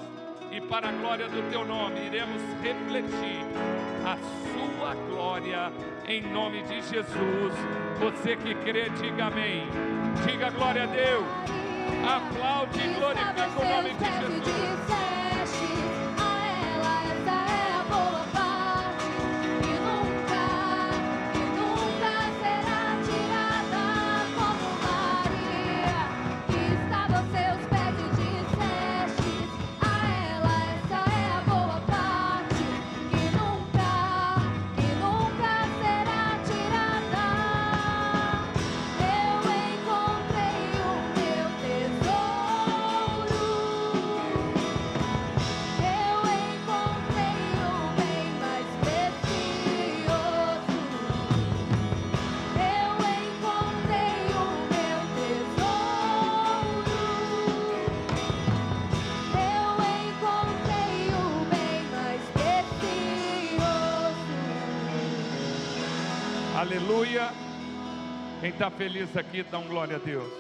E para a glória do Teu nome, iremos refletir a Sua glória, em nome de Jesus. Você que crê, diga amém. Diga glória a Deus. Aplaude e glorifica o nome de Jesus. Aleluia. Quem está feliz aqui, dá um glória a Deus.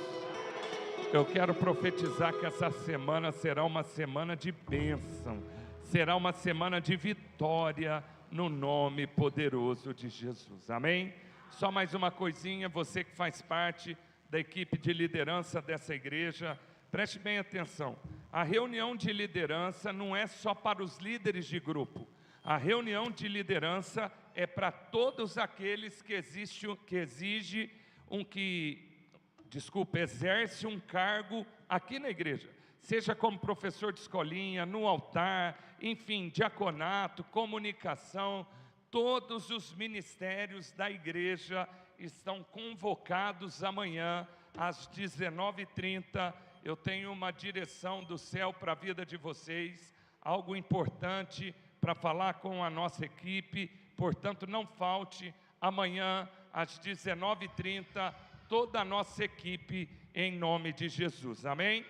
Eu quero profetizar que essa semana será uma semana de bênção, será uma semana de vitória no nome poderoso de Jesus. Amém? Só mais uma coisinha, você que faz parte da equipe de liderança dessa igreja, preste bem atenção. A reunião de liderança não é só para os líderes de grupo. A reunião de liderança é para todos aqueles que exerce um cargo aqui na igreja. Seja como professor de escolinha, no altar, enfim, diaconato, comunicação. Todos os ministérios da igreja estão convocados amanhã às 19h30. Eu tenho uma direção do céu para a vida de vocês, algo importante para falar com a nossa equipe. Portanto, não falte amanhã às 19h30, toda a nossa equipe, em nome de Jesus, amém?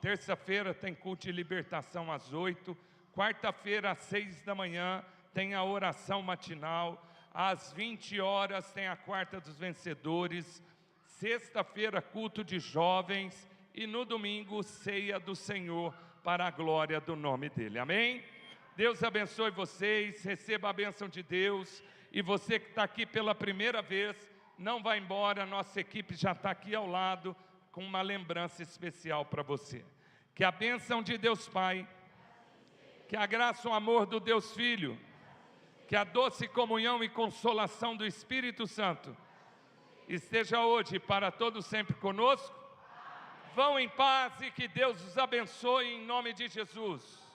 Terça-feira tem culto de libertação às 8h, quarta-feira às 6h tem a oração matinal, às 20 horas tem a quarta dos vencedores, sexta-feira culto de jovens e no domingo ceia do Senhor para a glória do nome dEle, amém? Deus abençoe vocês, receba a bênção de Deus. E você que está aqui pela primeira vez, não vá embora, nossa equipe já está aqui ao lado, com uma lembrança especial para você. Que a bênção de Deus Pai, que a graça e o amor do Deus Filho, que a doce comunhão e consolação do Espírito Santo, esteja hoje e para todos sempre conosco. Vão em paz e que Deus os abençoe em nome de Jesus.